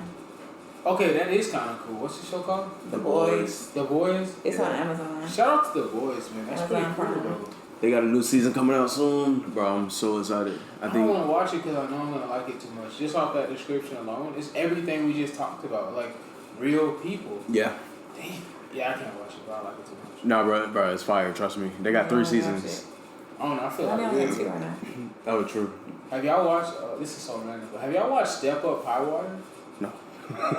Okay, that is kind of cool. What's the show called? The Boys. The Boys? It's on Amazon. Shout out to The Boys, man. That's Amazon pretty cool, bro. they got a new season coming out soon. Bro, I'm so excited. I don't want to watch it because I know I'm going to like it too much. Just off that description alone, it's everything we just talked about. Like, real people. Yeah. Damn. Yeah, I can't watch it, but I like it too much. No, bro, it's fire. Trust me. They got 3 seasons. I don't know. I feel I like only have 2 right now. Oh, true. Have y'all watched, this is so random, but have y'all watched Step Up High Water? No.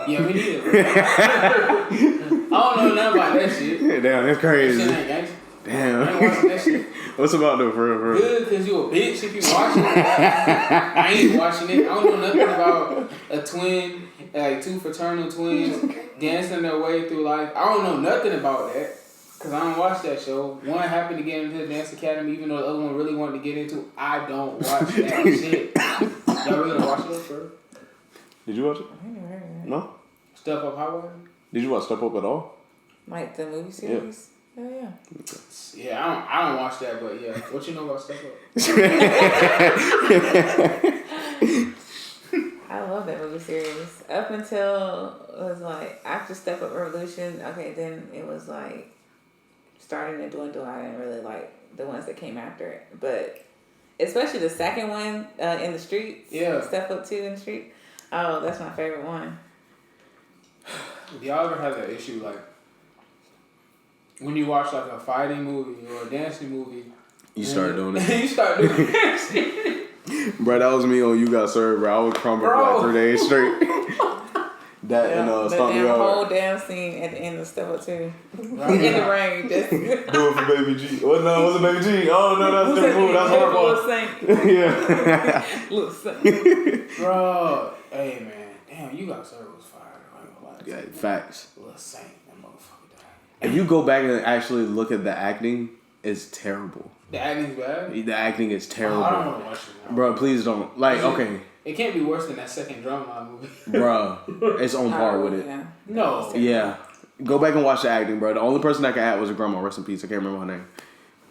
Yeah, me neither. I don't know nothing about that shit. Damn, that's crazy. That shit ain't gangsta. Damn. I ain't watching that shit. What's about though, for real? Good, because you a bitch if you watching it. I ain't watching it. I don't know nothing about a twin, like 2 fraternal twins dancing their way through life. I don't know nothing about that. Because I don't watch that show. One happened to get into the dance academy, even though the other one really wanted to get into. I don't watch that shit. Y'all really gonna watch it, bro? Did you watch it? I never heard of that. No? Step Up High Water? Did you watch Step Up at all? Like the movie series? Oh, yeah. Yeah, I don't watch that, but yeah. What you know about Step Up? I love that movie series. Up until it was like after Step Up Revolution, okay, then it was like starting to dwindle. I didn't really like the ones that came after it, but especially the second one in the streets. Yeah. Step Up 2 in the street. Oh, that's my favorite one. Do y'all ever have that issue like when you watch like a fighting movie or a dancing movie? You start doing it. You start doing that. Bro, that was me on You Got Served, bro. I was crumbling for like 3 days straight. That and Stomp Me The Hard. whole damn scene at the end of Step Up 2. In the rain, just Do it for Baby G. What? No, what's a Baby G? Oh no, that's different movie. That's hard part. Yeah. Little Saint. Bro, hey man, damn, You Got Served was fire. I ain't gonna lie. Yeah, facts. Little Saint, that motherfucker died. If you go back and actually look at the acting, it's terrible. The acting's bad? The acting is terrible. I don't want to watch it now. Bro, please don't. Like, okay. It can't be worse than that second Drumline movie. Bro, it's on par with it. Yeah. No. Yeah. Go back and watch the acting, bro. The only person that can act was a grandma. Rest in peace. I can't remember her name.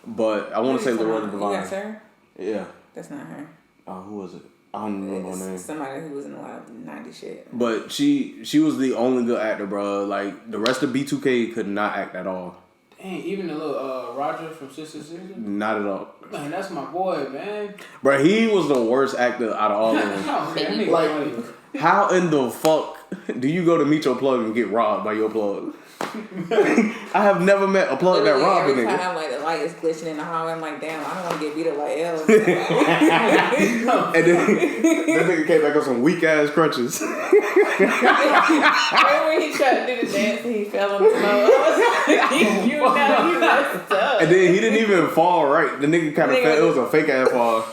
But I want to say Loretta You Devine. got her? Yeah. That's not her. Who was it? I don't remember her name. Somebody who was in a lot of 90 shit. But she was the only good actor, bro. Like, the rest of B2K could not act at all. Dang, even the little Roger from Sister Sister? Not at all. Man, that's my boy, man. Bro, he was the worst actor out of all of them. Oh, man, that nigga Like, funny. how in the fuck do you go to meet your plug and get robbed by your plug? I have never met a plug that robbed a every nigga. time like the light is glitching in the hallway, I'm like, damn, I don't want to get beat up like L. And then that nigga came back on some weak ass crutches. Remember when he tried to do the dance and he fell on the floor? You know he messed up. And then he didn't even fall right. The nigga kind of fell. It was a fake ass fall.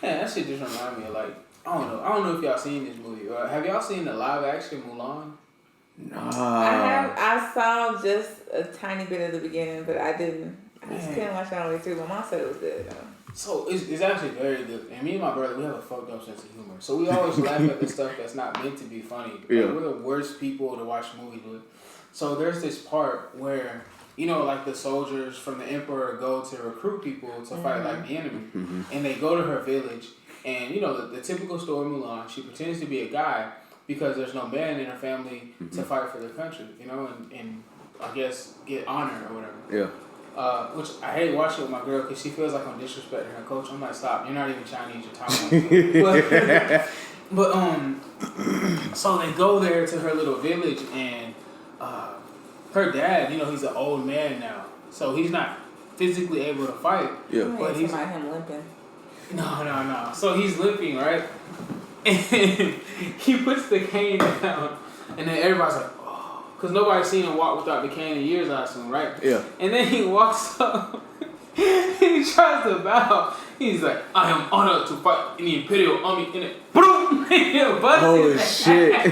Yeah, that shit just remind me of like, I don't know if y'all seen this movie. Have y'all seen the live action Mulan? Nah. I saw saw just a tiny bit of the beginning, but I didn't. I just couldn't watch it all the way through. My mom said it was good though. So it's actually very good. And me and my brother, we have a fucked up sense of humor. So we always laugh at the stuff that's not meant to be funny. Yeah. Like, we're the worst people to watch movies with. So there's this part where, you know, like the soldiers from the Emperor go to recruit people to fight like the enemy. Mm-hmm. And they go to her village. And, you know, the typical story of Mulan, she pretends to be a guy because there's no man in her family to fight for their country, you know, and I guess get honor or whatever. Yeah. Which I hate watching with my girl because she feels like I'm disrespecting her coach. I'm like, stop, you're not even Chinese, you're Taiwan. but so they go there to her little village, and her dad, you know, he's an old man now, so he's not physically able to fight. Yeah. But he's about him limping. No. So he's limping, right? And he puts the cane down, and then everybody's like, oh, because nobody's seen him walk without the cane in years, I assume, right? Yeah. And then he walks up, he tries to bow. He's like, I am honored to fight in the Imperial Army, and it, boom, Holy shit. He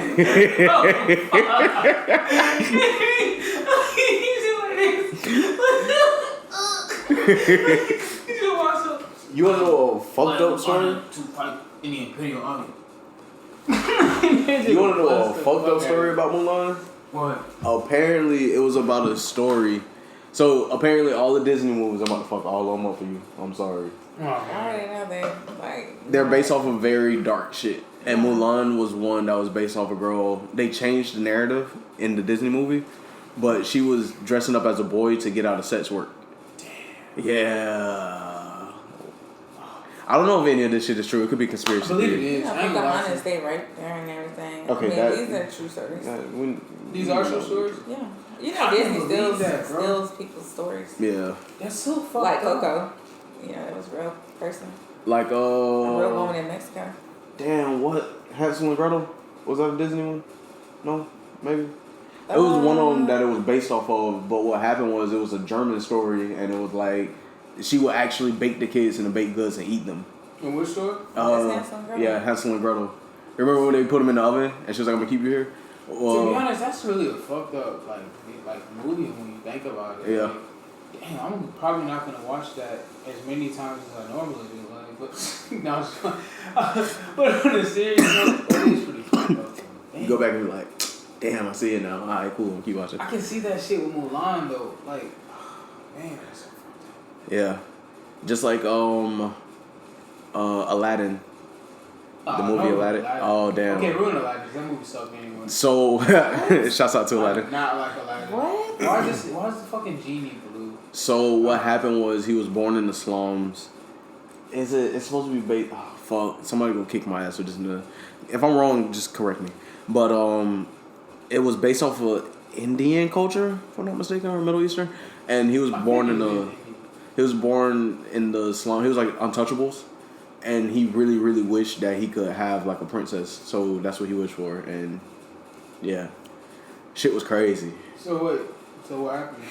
just walks up. You wanna know a fucked up story? To fight in the Imperial Army. You wanna know a fucked up story about Mulan? What? Apparently, it was about a story. So apparently, all the Disney movies, I'm about to fuck all of them up for you. I'm sorry. Oh, I already know They're based off of very dark shit. And Mulan was one that was based off a girl. They changed the narrative in the Disney movie, but she was dressing up as a boy to get out of sex work. Damn. Yeah. I don't know if any of this shit is true. It could be conspiracy. I believe it theory. is. Yeah, I ain't Pocahontas, they right there and everything. Okay, I mean, these are true stories. These are true stories? Yeah. You know, I Disney can't believe that, bro. steals people's stories. Yeah. That's so fucked Like up. Coco. Yeah, that was a real person. Like, A real woman in Mexico. Damn, what? Hansel and Gretel? Was that a Disney one? No? Maybe? It was one of them that it was based off of, but what happened was it was a German story, and it was like, she would actually bake the kids in the baked goods and eat them. In which story? That's Hansel and Gretel. Yeah, Hansel and Gretel. Remember when they put them in the oven, and she was like, I'm gonna keep you here? To be honest, that's really a fucked up like movie when you think about it. Yeah. Like, damn, I'm probably not gonna watch that as many times as I normally do. Like, but no, I'm just but on a serious note, that is pretty fucked up. Damn. You go back and be like, damn, I see it now. All right, cool, I'm keep watching. I can see that shit with Mulan though. Like, man, that's so fucked up. Yeah. Just like Aladdin. The movie Aladdin. Oh, damn. Okay, ruin Aladdin. That movie sucked anyway. So, shouts out to Aladdin. Not like Aladdin. What? Why is the fucking genie blue? So what happened was he was born in the slums. It's supposed to be based? Oh fuck! Somebody gonna kick my ass with this. If I'm wrong, just correct me. But it was based off of Indian culture, if I'm not mistaken, or Middle Eastern. And he was born in the slum. He was like Untouchables, and he really, really wished that he could have like a princess. So that's what he wished for, and yeah, shit was crazy. So what happened?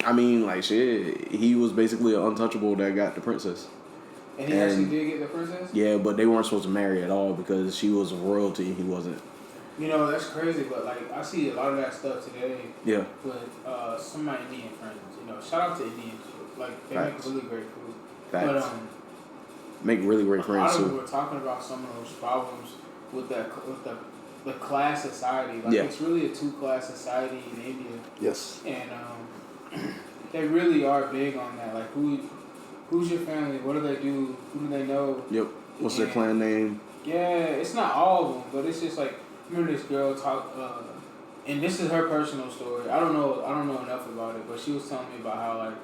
I mean, like, shit, he was basically an untouchable that got the princess. And he actually did get the princess? Yeah, but they weren't supposed to marry at all because she was royalty and he wasn't. You know, that's crazy, but, like, I see a lot of that stuff today Yeah. with some of my Indian friends. You know, shout out to Indians. Like, they Facts. make really great food. Facts. But, Make really great a friends, lot of too. people were talking about some of those problems with the class society. Like, Yeah. it's really a two-class society in India. Yes. And they really are big on that. Like, who's your family? What do they do? Who do they know? Yep. What's their clan name? Yeah, it's not all of them, but it's just like, remember this girl and this is her personal story. I don't know enough about it, but she was telling me about how like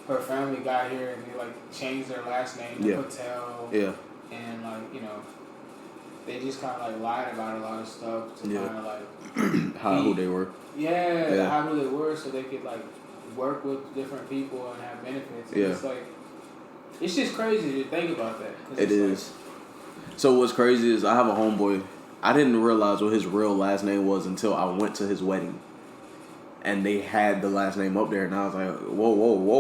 her family got here and they like changed their last name to Patel. Yeah. And like, you know, they just kind of like lied about a lot of stuff to kind of like who they were. Yeah, how who they were, so they could like work with different people and have benefits. And it's like, it's just crazy to think about that. It is. Like, so what's crazy is I have a homeboy. I didn't realize what his real last name was until I went to his wedding. And they had the last name up there, and I was like, whoa,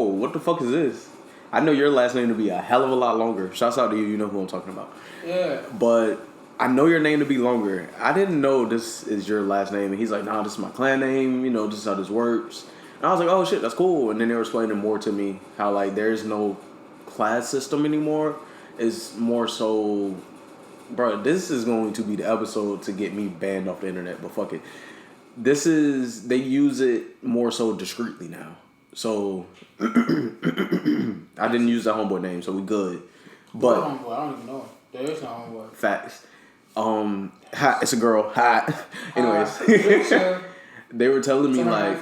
what the fuck is this? I know your last name to be a hell of a lot longer. Shouts out to you, you know who I'm talking about. Yeah. But I know your name to be longer. I didn't know this is your last name. And he's like, nah, this is my clan name. You know, this is how this works. And I was like, oh shit, that's cool. And then they were explaining more to me how like there's no class system anymore. It's more so, bro, this is going to be the episode to get me banned off the internet, but fuck it. They use it more so discreetly now. So I didn't use that homeboy name, so we good. But homeboy, I don't even know. There is no homeboy. Facts. Hi, it's a girl. Hi. Anyways, they were telling me like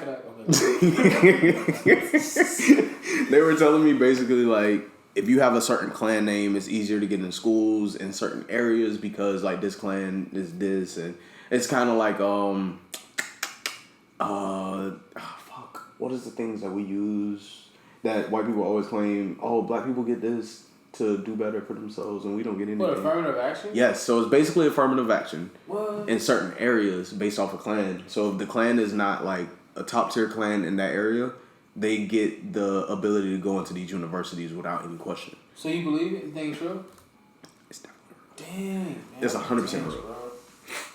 they were telling me basically like if you have a certain clan name, it's easier to get in schools in certain areas because like this clan is this, and it's kind of like fuck. What is the things that we use that white people always claim? Oh, black people get this to do better for themselves, and we don't get anything. What, affirmative action? Yes, so it's basically affirmative action. What? In certain areas based off a clan. So if the clan is not like a top tier clan in that area, they get the ability to go into these universities without any question. So you believe it? You think it's true? It's definitely real. Dang. Man, It's 100% real. bro.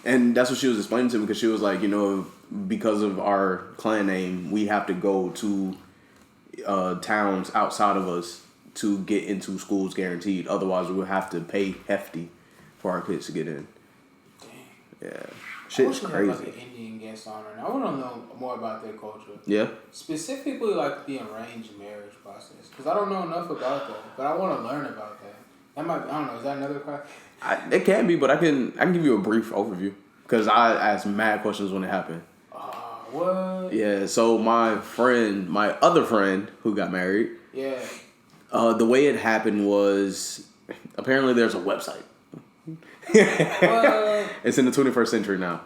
And that's what she was explaining to me because she was like, you know, because of our clan name, we have to go to towns outside of us to get into schools guaranteed. Otherwise, we'll have to pay hefty for our kids to get in. Dang. Yeah. Shit's I crazy. wish we had like an Indian guest on right now. I want to know more about their culture. Yeah? Specifically, like the arranged marriage process. Because I don't know enough about that. But I want to learn about that. That might be, I don't know, is that another question? It can be, but I can give you a brief overview. Because I asked mad questions when it happened. What? Yeah, so my other friend who got married, Yeah. the way it happened was apparently there's a website. It's in the 21st century now.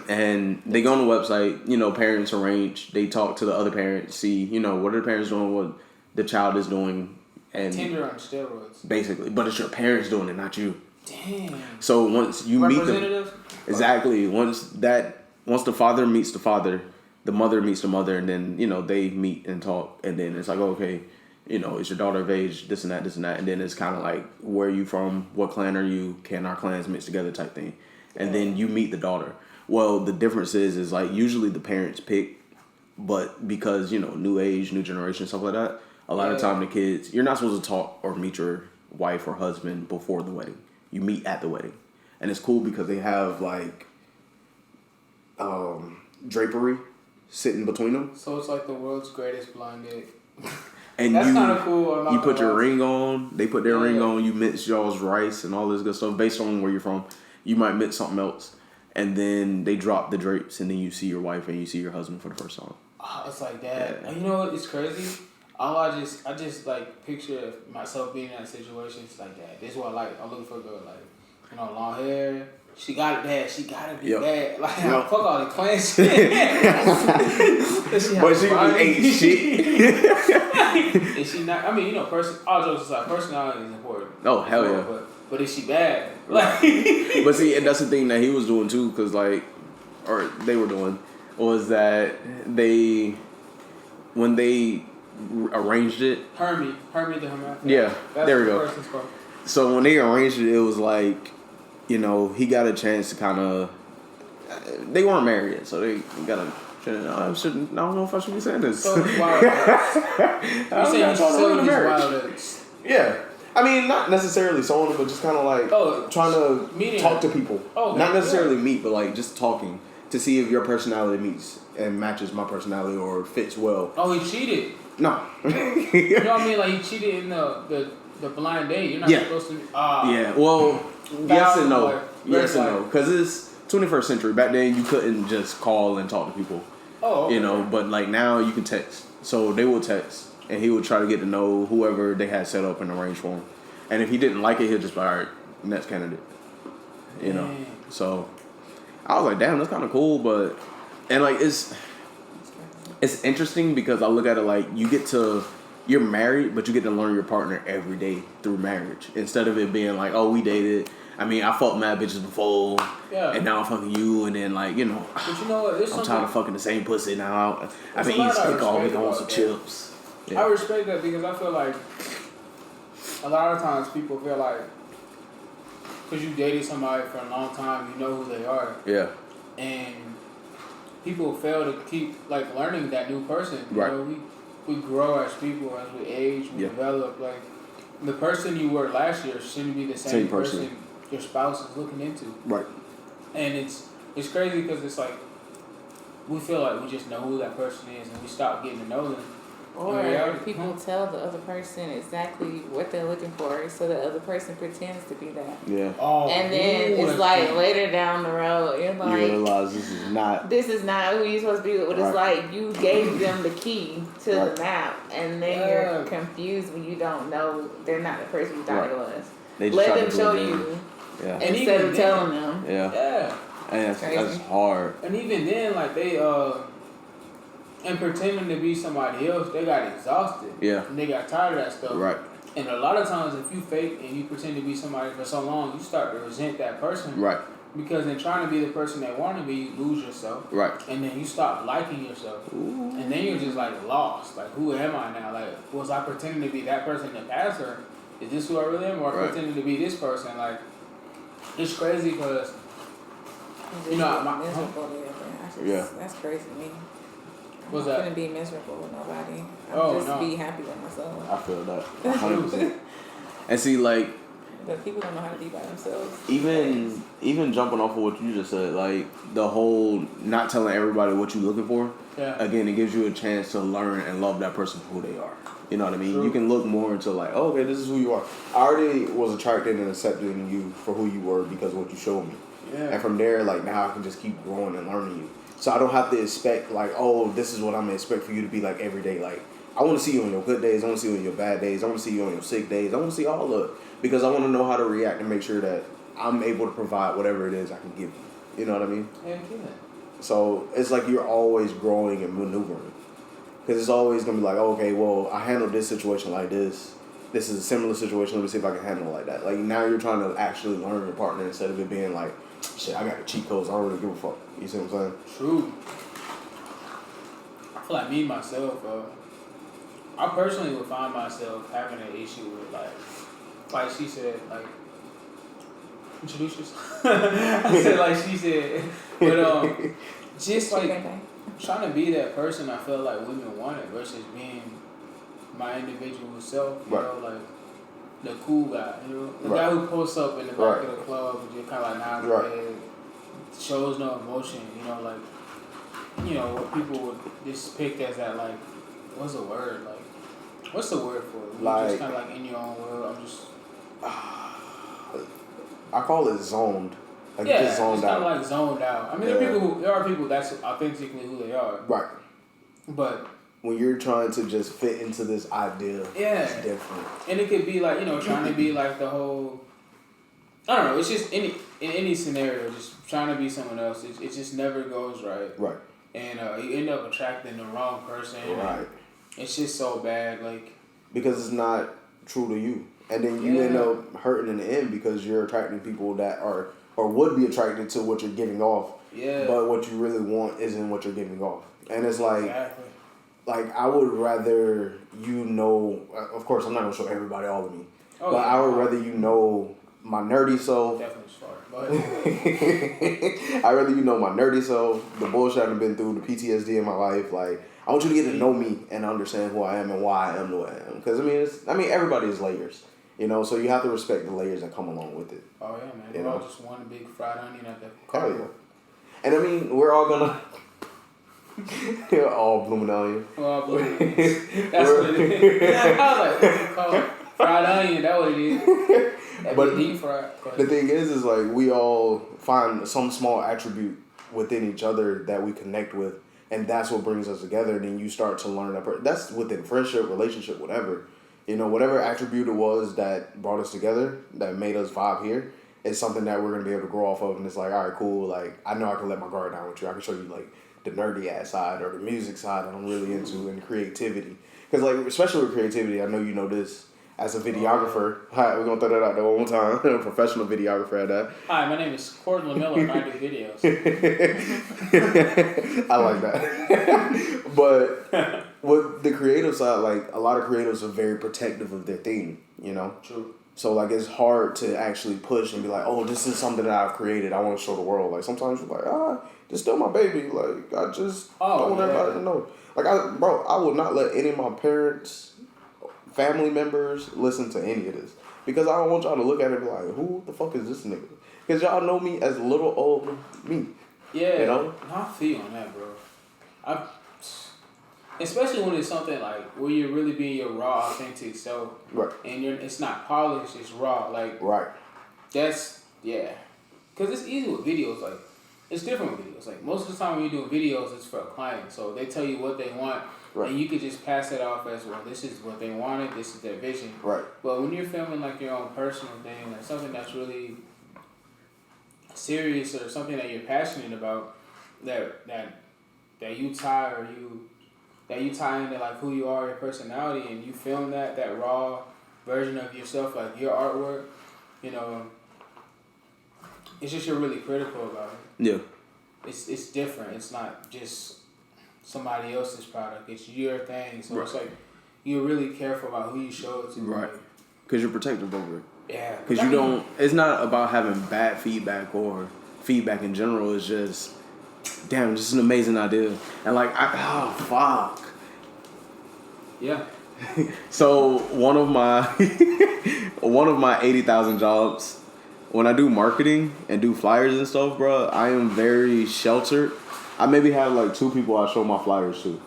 And they go on the website, you know, parents arrange, they talk to the other parents, see, you know, what are the parents doing, what the child is doing. And Tinder on steroids. basically, but it's your parents doing it, not you. Damn. So once you meet them, Representative? exactly, once the father meets the father, the mother meets the mother, and then, you know, they meet and talk, and then it's like, okay, you know, is your daughter of age, this and that, and then it's kind of like, where are you from, what clan are you, can our clans mix together type thing, and then you meet the daughter. Well, the difference is like, usually the parents pick, but because, you know, new age, new generation, stuff like that, a lot of time the kids, you're not supposed to talk or meet your wife or husband before the wedding. You meet at the wedding. And it's cool because they have like drapery sitting between them. So it's like the world's greatest blind date. And that's kind of cool. You put your ring on, they put their ring on, you mix y'all's rice and all this good stuff based on where you're from. You might mix something else. And then they drop the drapes and then you see your wife and you see your husband for the first time. Oh, it's like that. Yeah. And you know what? It's crazy. I just like picture myself being in that situation. It's like that. This is what I like. I'm looking for a girl like, you know, long hair. She got it bad. She gotta be bad. Like, fuck all the clan shit. But she ain't shit. Is she not? I mean, you know, all jokes aside, personality is important. Oh, hell yeah. But is she bad? Like, but see, and that's the thing that he was doing too, because like, or they were doing, was that when they arranged it. Hermie the Hermaphrodite. Yeah, that's there we the go. person's called. So when they arranged it, it was like, you know, he got a chance to kind of. They weren't married yet, so they got a. I don't know if I should be saying this. So it's wild. You're saying he's selling these wild eggs. Yeah. I mean, not necessarily selling them, but just kind of like trying to talk to people. Not necessarily meet, but like just talking to see if your personality meets and matches my personality or fits well. Oh, he cheated. No. You know what I mean? Like he cheated in the blind date. You're not supposed to. Yeah. Well, yes and no. Yes and no. Because it's 21st century. Back then, you couldn't just call and talk to people. Oh. Okay. You know, but like now you can text. So they will text. And he would try to get to know whoever they had set up and arranged for him. And if he didn't like it, he'll just be like, all right, next candidate. You know? So I was like, damn, that's kind of cool. But, and like, it's interesting because I look at it like you're married, but you get to learn your partner every day through marriage. Instead of it being like, oh, we dated. I mean, I fucked mad bitches before, and now I'm fucking you, and then like, you know, but you know what? I'm tired of fucking the same pussy now. I've been eating steak all week, I want some chips. Yeah. I respect that because I feel like a lot of times people feel like because you dated somebody for a long time, you know who they are. Yeah. And people fail to keep like learning that new person. You Right. know, we grow as people, as we age, we develop. Like the person you were last year shouldn't be the same person your spouse is looking into. Right. And it's crazy because it's like we feel like we just know who that person is, and we stop getting to know them. Or people tell the other person exactly what they're looking for, so the other person pretends to be that. Yeah. Oh, and then it's like later down the road, you're like, you realize this is not who you're supposed to be with. But it's like you gave them the key to the map, and then you're confused when you don't know they're not the person you thought it was. They just let them show you instead of telling them. Yeah. And that's hard. And even then, like they and pretending to be somebody else, they got exhausted. Yeah. And they got tired of that stuff. Right. And a lot of times, if you fake and you pretend to be somebody for so long, you start to resent that person. Right. Because in trying to be the person they want to be, you lose yourself. Right. And then you stop liking yourself. Ooh. And then you're just like lost. Like, who am I now? Like, was I pretending to be that person in the past, or is this who I really am? Or pretending to be this person? Like, it's crazy because, you know, that's crazy to me. What's I that? couldn't be miserable with nobody. I'm just be happy with myself. I feel that 100%. And see, like, but people don't know how to be by themselves. Even jumping off of what you just said, like the whole not telling everybody what you're looking for. Yeah. Again, it gives you a chance to learn and love that person for who they are. You know what I mean? True. You can look more into like, oh, okay, this is who you are. I already was attracted and accepting you for who you were because of what you showed me. Yeah. And from there, like now I can just keep growing and learning you. So I don't have to expect like, oh, this is what I'm gonna expect for you to be like every day. Like I want to see you on your good days. I want to see you on your bad days. I want to see you on your sick days. I want to see all of it because I want to know how to react and make sure that I'm able to provide whatever it is I can give you. You know what I mean? Yeah. So it's like you're always growing and maneuvering because it's always gonna be like, oh, okay, well, I handled this situation like this. This is a similar situation. Let me see if I can handle it like that. Like now you're trying to actually learn your partner instead of it being like, shit, I got the cheat codes. I don't really give a fuck. You see what I'm saying? True. I feel like me myself, I personally would find myself having an issue with like she said, like introduce yourself. I said like she said, but just like trying to be that person I feel like women wanted versus being my individual self. You know, like the cool guy. You know, the guy who posts up in the back of the club and just kind of like nods his head, shows no emotion. You know, like. You know, what people would just pick as that, like, what's the word? Like, what's the word for it? You're like, just kind of like in your own world. I'm just. I call it zoned. Like, yeah, just zoned kind out. of like zoned out. I mean, there are people that's authentically who they are. Right. But. When you're trying to just fit into this idea, it's different. And it could be like, you know, trying to be like the whole. I don't know. It's just in any scenario, just trying to be someone else. It just never goes right. Right. And you end up attracting the wrong person. Right. It's just so bad, like. Because it's not true to you, and then you end up hurting in the end because you're attracting people that are or would be attracted to what you're giving off. Yeah. But what you really want isn't what you're giving off, and it's like. Like, I would rather you know, of course, I'm not going to show everybody all of me. But I would rather you know my nerdy self. Definitely smart. I'd rather you know my nerdy self, the bullshit I've been through, the PTSD in my life. Like, I want you to get to know me and understand who I am and why I am the way I am. Because, I mean, everybody is layers. You know, so you have to respect the layers that come along with it. Oh, yeah, man. We're all just one big fried onion at the car. Yeah. And, I mean, we're all going to... all blooming onion. All blooming onions. That's what it is. I was like, what's it called? Fried onion, that's what it is. But deep fried. The thing is like we all find some small attribute within each other that we connect with, and that's what brings us together. And then you start to learn that that's within friendship, relationship, whatever. You know, whatever attribute it was that brought us together, that made us vibe here, is something that we're gonna be able to grow off of. And it's like, all right, cool. Like I know I can let my guard down with you. I can show you like the nerdy ass side or the music side that I'm really into and creativity. Because like especially with creativity, I know you know this. As a videographer, hi, we're going to throw that out there one more time. I'm a professional videographer at that. Hi, my name is Courtlind and I do videos. I like that. But with the creative side, like, a lot of creatives are very protective of their theme, you know? True. So, like, it's hard to actually push and be like, oh, this is something that I've created. I want to show the world. Like, sometimes you're like, this still my baby. Like, I just don't want everybody to know. Like, I would not let any of my parents, family members listen to any of this. Because I don't want y'all to look at it and be like, who the fuck is this nigga? Because y'all know me as little old me. Yeah. You know? I feel on that, bro. Especially when it's something like where you're really being your raw, authentic self. Right. And it's not polished, it's raw. Like, right. That's, yeah. Because it's easy with videos. Like, it's different with videos. Like, most of the time when you're doing videos, it's for a client. So they tell you what they want. Right. And you could just pass it off as, well, this is what they wanted, this is their vision. Right. But when you're filming, like, your own personal thing, like something that's really serious or something that you're passionate about, that you tie into like who you are, your personality, and you film that raw version of yourself, like your artwork, you know, it's just you're really critical about it. Yeah. It's different. It's not just somebody else's product. It's your thing. So It's like you're really careful about who you show it to. Right. Because you're protective over it. Yeah. Because you don't. It's not about having bad feedback or feedback in general. It's just, damn, this is an amazing idea. And like, fuck. Yeah. So one of my 80,000 jobs, when I do marketing and do flyers and stuff, bro, I am very sheltered. I maybe have like 2 people I show my flyers to.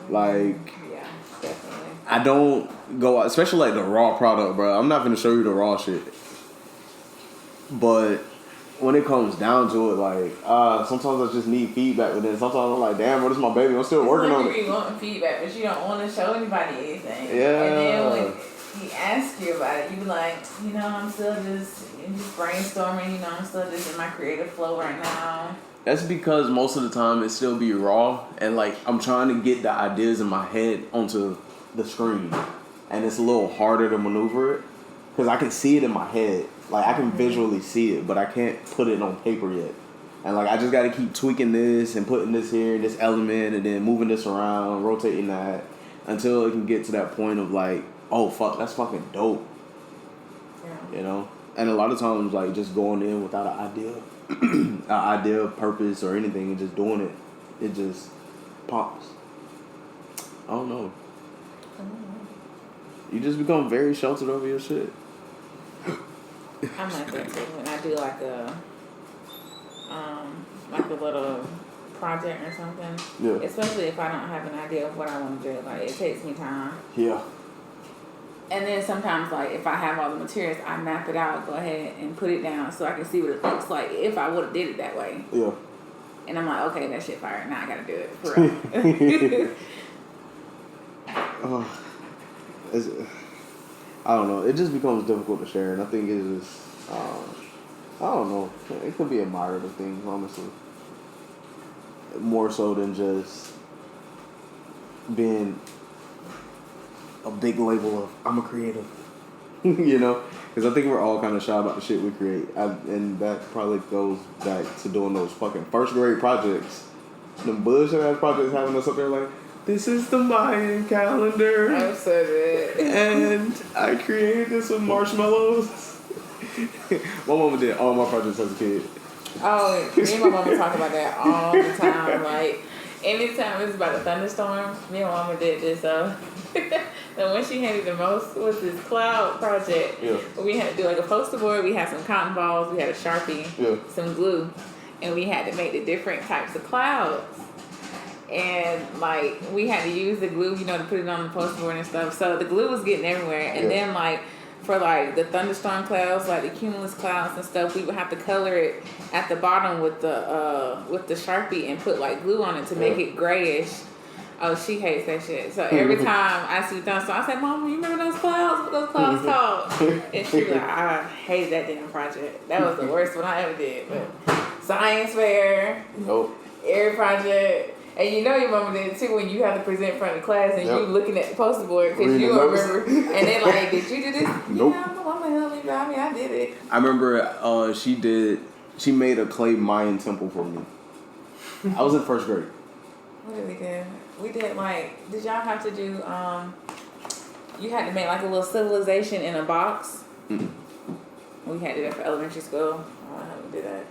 Like, yeah, definitely. I don't go out, especially like the raw product, bro. I'm not gonna show you the raw shit. But when it comes down to it, like, sometimes I just need feedback, but then sometimes I'm like, damn, bro, this is my baby. I'm still working on it. You want feedback, but you don't want to show anybody anything. Yeah. And then when he asks you about it, you be like, you know, I'm still just brainstorming. You know, I'm still just in my creative flow right now. That's because most of the time it still be raw, and like I'm trying to get the ideas in my head onto the screen, and it's a little harder to maneuver it because I can see it in my head. Like, I can visually see it, but I can't put it on paper yet. And, like, I just got to keep tweaking this and putting this here, this element, and then moving this around, rotating that, until it can get to that point of, like, oh, fuck, that's fucking dope. Yeah. You know? And a lot of times, like, just going in without an idea of purpose or anything, and just doing it, it just pops. I don't know. You just become very sheltered over your shit. I'm like that too. When I do like a little project or something. Yeah. Especially if I don't have an idea of what I want to do. Like, it takes me time. Yeah. And then sometimes, like, if I have all the materials, I map it out, go ahead and put it down so I can see what it looks like if I would have did it that way. Yeah. And I'm like, okay, that shit fire. Now I gotta do it for real. I don't know. It just becomes difficult to share, and I think it's just, I don't know. It could be a myriad of things, honestly. More so than just being a big label of, I'm a creative. You know? Because I think we're all kind of shy about the shit we create. And that probably goes back to doing those fucking first grade projects. Them bullshit ass projects having us up there like, this is the Mayan calendar. I said it. And I created this with marshmallows. My mama did all my projects as a kid. Oh, me and my mama talk about that all the time. Like, anytime it's about a thunderstorm, me and my mama did this. And when she hated the most was this cloud project. Yeah. We had to do like a poster board. We had some cotton balls. We had a Sharpie, some glue. And we had to make the different types of clouds. And, like, we had to use the glue, you know, to put it on the poster board and stuff. So the glue was getting everywhere. And then, like, for, like, the thunderstorm clouds, like the cumulus clouds and stuff, we would have to color it at the bottom with the Sharpie and put, like, glue on it to make it grayish. Oh, she hates that shit. So every time I see thunderstorm, I say, Mama, you remember those clouds? What those clouds called? And she was like, I hate that damn project. That was the worst one I ever did. But science fair, every project. And you know your mama did it too when you have to present in front of the class and you looking at the poster board because you don't remember. And they like, did you do this? Nope. Yeah, my mama helped me, but I mean, I did it. I remember she made a clay Mayan temple for me. I was in first grade. What did we do? We did like, did y'all have to do, you had to make like a little civilization in a box? Mm-hmm. We had to do that for elementary school. We did that.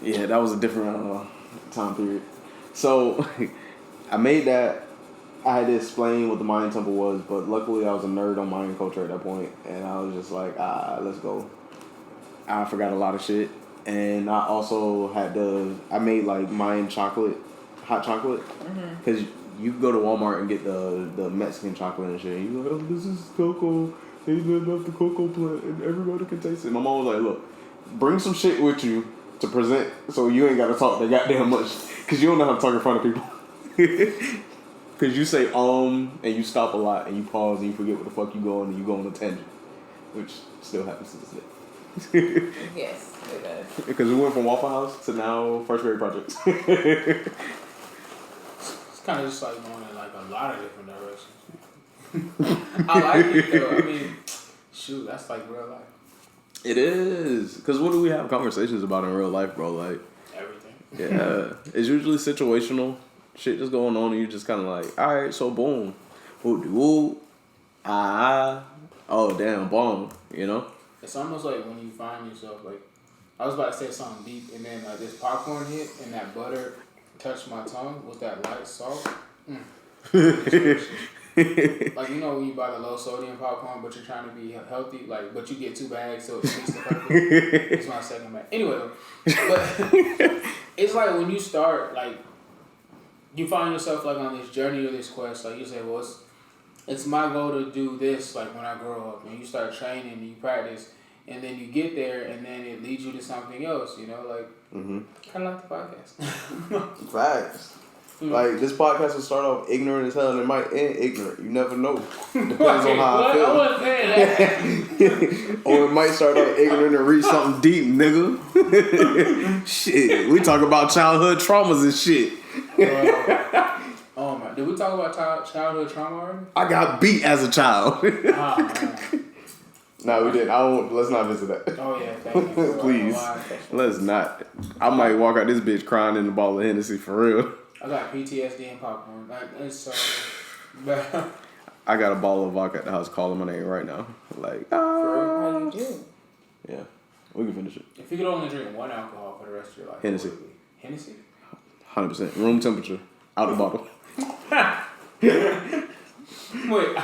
Yeah, that was a different time period. So I made that. I had to explain what the Mayan temple was, but luckily I was a nerd on Mayan culture at that point, and I was just like, let's go. I forgot a lot of shit, and I also I made like Mayan chocolate, hot chocolate, because you can go to Walmart and get the Mexican chocolate and shit, and you're like, oh, this is cocoa, they left the cocoa plant, and everybody can taste it. My mom was like, look, bring some shit with you to present, so you ain't got to talk that goddamn much, because you don't know how to talk in front of people. Because you say and you stop a lot, and you pause, and you forget where the fuck you going, and you go on a tangent. Which still happens to this day. Yes, it does. Because we went from Waffle House to now first grade projects. It's kind of just like going in like a lot of different directions. I like it though. I mean, shoot, that's like real life. It is. Because what do we have conversations about in real life, bro? Like, Everything. yeah. It's usually situational. Shit just going on, and you just kind of like, all right, so boom. Whoop, oh, damn, bomb, you know? It's almost like when you find yourself, like, I was about to say something deep, and then like this popcorn hit, and that butter touched my tongue with that light salt. Like, you know when you buy the low sodium popcorn, but you're trying to be healthy, like, but you get 2 bags, so it meets the purpose. It's my second bag. Anyway, but it's like when you start, like, you find yourself like on this journey or this quest, like you say, well, it's my goal to do this, like when I grow up, and you start training and you practice, and then you get there, and then it leads you to something else, you know, like kind of like the podcast. Facts. Like, this podcast will start off ignorant as hell, and it might end ignorant. You never know. Depends on how I feel. I wasn't saying that. Or it might start off ignorant and reach something deep, nigga. Shit, we talk about childhood traumas and shit. Oh my! Did we talk about childhood trauma already? I got beat as a child. Man. No, we didn't. Let's not visit that. Oh yeah, thank you. Please, let's not. I might walk out this bitch crying in the ball of Hennessy for real. I got PTSD and popcorn. Like, it's so bad. I got a bottle of vodka at the house calling my name right now. Like, How you do? Yeah, we can finish it. If you could only drink one alcohol for the rest of your life, Hennessy. Hennessy? 100%. Room temperature. Out the bottle. Wait,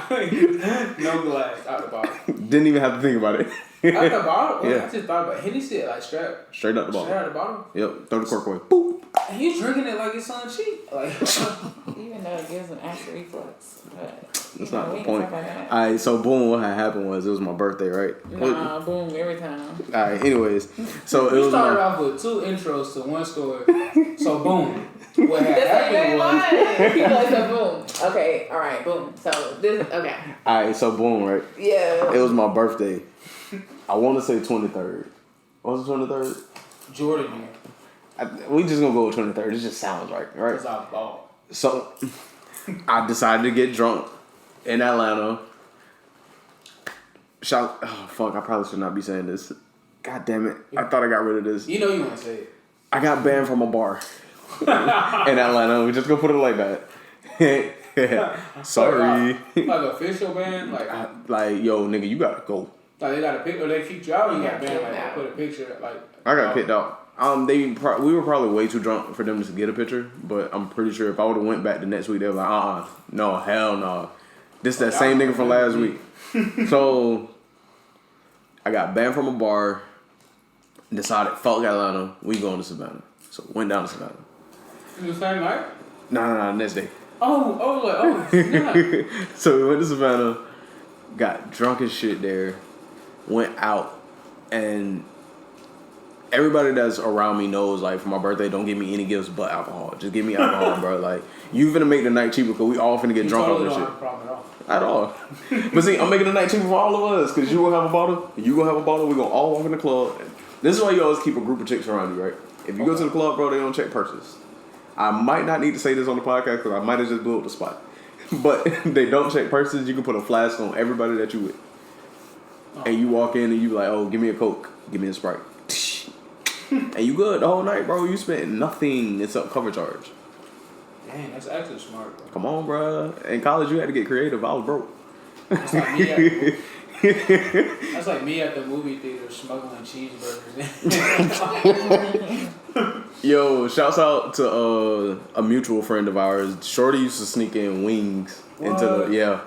no glass, out the bottle. Didn't even have to think about it. Out the bottle? Yeah. I just thought about Hennessy, like Straight out the straight bottle. out the bottle. Yep. Throw the cork away. Boop. And you drinking it like it's on cheap. Like, Even though it gives an acid reflux. But, that's not the point. Alright, so boom, what had happened was it was my birthday, right? Nah, boom, every time. Alright, anyways. So it you was started off with 2 intros to one story. So boom. What had That's happened was... People like that, boom. Okay, alright, boom. So this, okay. Alright, so boom, right? Yeah. It was my birthday. I want to say 23rd. What was the 23rd? Jordan year. We just gonna go with 23rd. It just sounds right? Because I bought. So I decided to get drunk in Atlanta. Oh fuck! I probably should not be saying this. God damn it! I thought I got rid of this. You know you want to say it. I got banned from a bar in Atlanta. We just gonna put it like that. Sorry. Like official ban, like yo, nigga, you gotta go. Like they got a picture, or they kicked you out. Or you got banned. Like they put a picture, like I got kicked out. We were probably way too drunk for them to get a picture, but I'm pretty sure if I would have went back the next week, they were like, no, hell no. This that same nigga from last week. So I got banned from a bar. Decided, fuck Atlanta, we going to Savannah. So went down to Savannah. The same night? No, next day. Oh. So we went to Savannah, got drunk as shit there, went out, and everybody that's around me knows, like, for my birthday, don't give me any gifts but alcohol. Just give me alcohol, bro. Like, you finna make the night cheaper because we all finna get drunk over this shit. Don't have a problem at all. At all. But see, I'm making the night cheaper for all of us because you gonna have a bottle, you gonna have a bottle, we gonna all walk in the club. This is why you always keep a group of chicks around you, right? If you go to the club, bro, they don't check purses. I might not need to say this on the podcast because I might have just blew up the spot. But they don't check purses. You can put a flask on everybody that you with. And you walk in and you be like, oh, give me a Coke. Give me a Sprite. And you good the whole night, bro. You spent nothing except cover charge. Dang, that's actually smart, bro. Come on, bro. In college, you had to get creative. I was broke. That's like me. That's like me at the movie theater smuggling cheeseburgers. Yo, shouts out to a mutual friend of ours. Shorty used to sneak in wings into the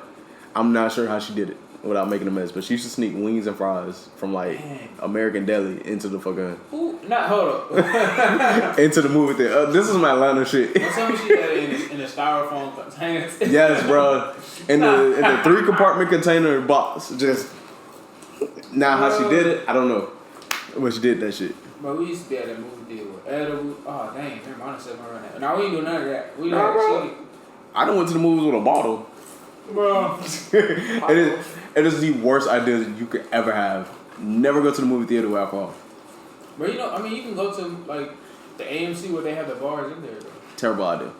I'm not sure how she did it without making a mess, but she used to sneak wings and fries from like American Deli into the fucking Hold up. into the movie theater. This is my Atlanta shit. Don't tell me she had it in a styrofoam container. Yes, bro. In the 3-compartment container box. Just now how she did it, I don't know, but she did that shit. Bro, we used to be at that movie theater with edible. Oh dang, never mind. I said my right now. No, we ain't do none of that. We Nah, had bro. shit. I done went to the movies with a bottle. Bro. It is the worst idea that you could ever have. Never go to the movie theater with alcohol. But you know, I mean, you can go to like the AMC where they have the bars in there. Though. Terrible idea.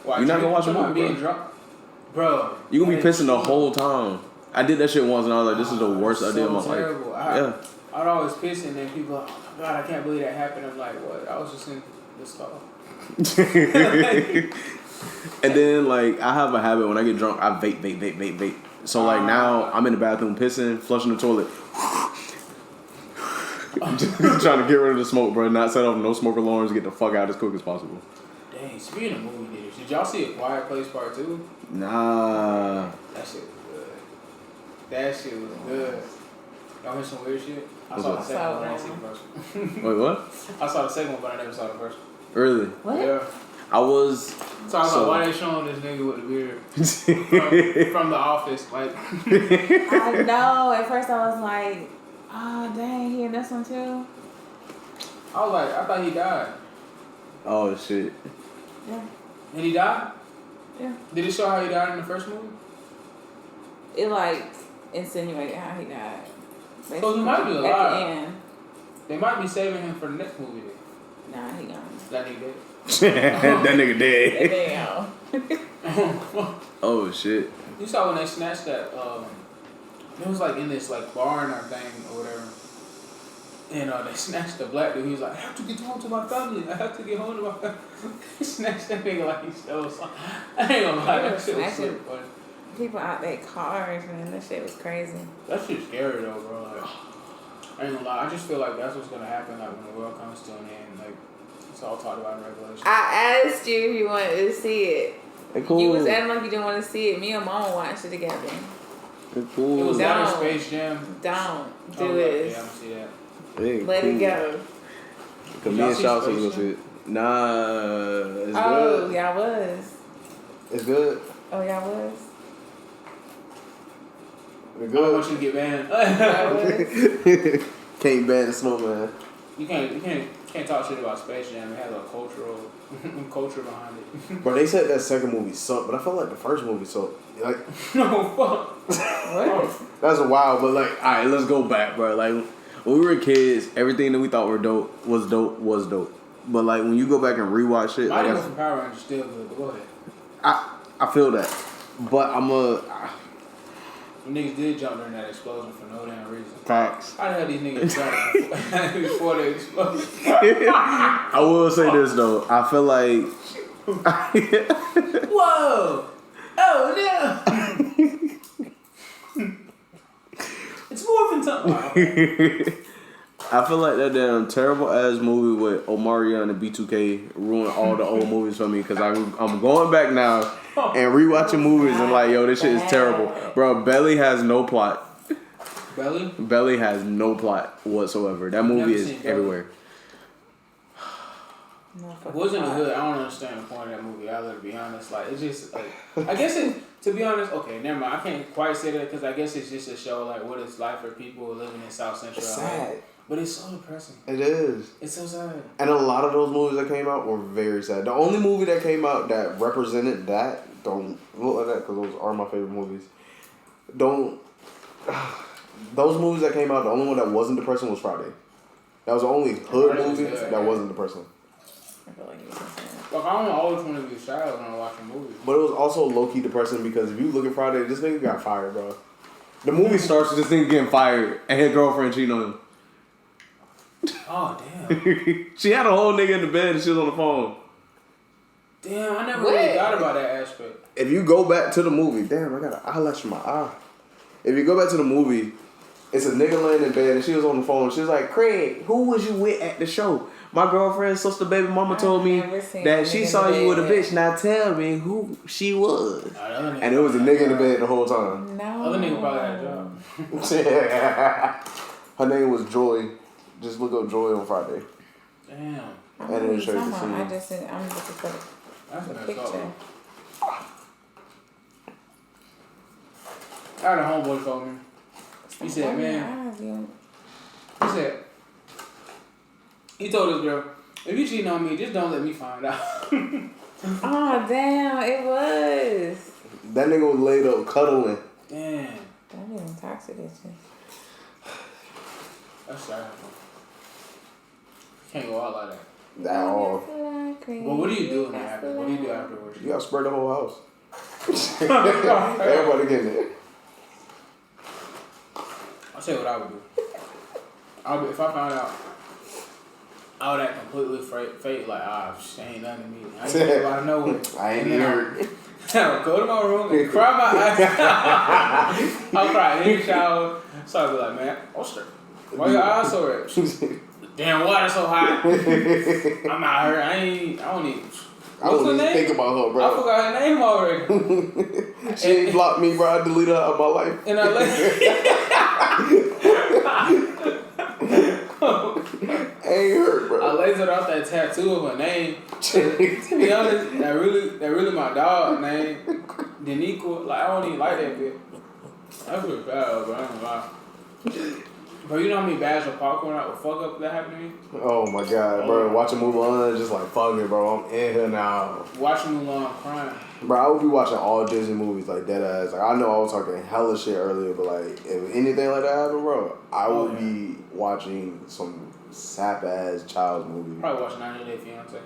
Why, You're not gonna watch a movie, being bro. drunk, bro. You gonna be pissing the whole time. I did that shit once and I was like, this is the worst idea of my terrible. life. I'd always piss and then people are like, oh my god, I can't believe that happened. I'm like, what? I was just in the stall. And then like I have a habit when I get drunk, I vape. So like now I'm in the bathroom pissing, flushing the toilet. Just trying to get rid of the smoke, bro. Not set off no smoke alarms. Get the fuck out as quick as possible. Dang, speaking of movie theaters, did y'all see A Quiet Place Part 2? Nah. That shit was good. That shit was good. Y'all hear some weird shit? I saw the second one, but I didn't see the first one. Wait, what? I saw the second one, but I never saw the first one. Really? What? Yeah. I was Talking about why they showing this nigga with the beard from The Office, like. I know. At first I was like, oh dang, he in this one too. I was like, I thought he died. Oh shit. Yeah. Did he die? Yeah. Did it show how he died in the first movie? It like insinuated how he died. So he might be alive. At the end. They might be saving him for the next movie. Nah, he gone. That nigga dead. That nigga dead. Damn. Oh shit. You saw when they snatched that, it was like in this like barn or thing or whatever. And they snatched the black dude. He was like, I have to get home to my family. I have to get home to my family. They snatched that nigga like he stole something. I ain't gonna lie, that shit was so funny. People out their cars, man. That shit was crazy. That shit's scary though, bro. Like, I ain't gonna lie. I just feel like that's what's gonna happen like when the world comes to an end. Like, it's all talked about in Revelation. I asked you if you wanted to see it. Hey, cool. You was acting like you didn't want to see it. Me and Mom watched it together. Hey, cool. It was down in Don't. Space Jam. Don't do Oh, it. yeah, I'm gonna see that. Hey, Let cool. it go. Cause me Y'all and see Shout Space go Jam? see it. Nah, it's Oh, good. y'all was. It's good. Oh, y'all was. It's I don't good. want you to get banned. Y'all was. Can't ban the snowman. You can't talk shit about Space Jam. It has a culture behind it. Bro, they said that second movie sucked, but I felt like the first movie sucked. Like, No fuck. What? that's wild, but like, alright, let's go back, bro. Like, when we were kids, everything that we thought were dope. But like, when you go back and rewatch shit, Mighty like, Morphin Power Rangers still good, but go ahead. I feel that. But When niggas did jump during that explosion for no damn reason. facts. How the hell these niggas jump before the explosion? I will say this though. I feel like Whoa! Oh no! It's morphin' time. I feel like that damn terrible ass movie with Omarion and B2K ruined all the old movies for me because I'm going back now and rewatching movies and like, yo, this shit is terrible. Bro, Belly has no plot. Belly? Belly has no plot whatsoever. That movie Never is seen Belly. everywhere. It wasn't a hood. I don't understand the point of that movie. I'll be honest. Like, it's just like, I guess it. To be honest, okay, never mind. I can't quite say that because I guess it's just a show like what it's like for people living in South Central. It's LA. sad. But it's so depressing. It is. It's so sad. And a lot of those movies that came out were very sad. The only movie that came out that represented that, don't look at that because those are my favorite movies. Those movies that came out, the only one that wasn't depressing was Friday. That was the only hood Friday was movie good, that yeah. wasn't depressing. I feel like you was saying. Like, I don't always want to be sad when I watch a movie. But it was also low-key depressing because if you look at Friday, this nigga got fired, bro. The movie starts with this nigga getting fired and his girlfriend cheating on him. Oh, damn. She had a whole nigga in the bed and she was on the phone. Damn, I never really thought about that aspect. If you go back to the movie, damn, I got an eyelash in my eye. If you go back to the movie, It's a nigga laying in bed and she was on the phone. She was like, Craig, who was you with at the show? My girlfriend's sister, baby mama told me that she saw you with a bitch. Now tell me who she was. And it was a nigga in the bed the whole time. No. Other nigga probably had a job. Her name was Joy. Just look up Joy on Friday. Damn. And then show you the scene. I'm looking for That's the messed picture. up. I had a homeboy call me. He said, man. He said, he told this girl, if you cheating on me, just don't let me find out. Oh, damn, it was. That nigga was laid up cuddling. Damn. That even toxic, isn't it? That's sad. Can't go out like that. At all. But what do you do in that after? What do you do afterwards? You gotta spread the whole house. Everybody getting it. I'll tell you what I would do. If I found out, I would act completely fake, like, she ain't nothing to me. I ain't get out of nowhere. I ain't even heard. I'll go to my room and cry my eyes out. I'll cry in the shower. So I'll be like, man, why your eyes so red? Damn water so hot. I'm not hurt. I don't even. I don't even think about her, bro. I forgot her name already. She ain't blocked me, bro. I deleted her out of my life. And I ain't hurt, bro. I lasered off that tattoo of her name. To be honest, that really my dog name. Deniqua. Like, I don't even like that bitch. That's really bad, bro. I ain't gonna lie. Bro, you know how many bags of popcorn I would fuck up if that happened to me? Oh my god, bro. Watching Mulan, just like, fuck it, bro. I'm in here now. Watching Mulan crying. Bro, I would be watching all Disney movies, like, dead ass. Like, I know I was talking hella shit earlier, but, like, if anything like that happened, bro, I would be watching some sap-ass child's movie. Probably watching 90 Day Fiance.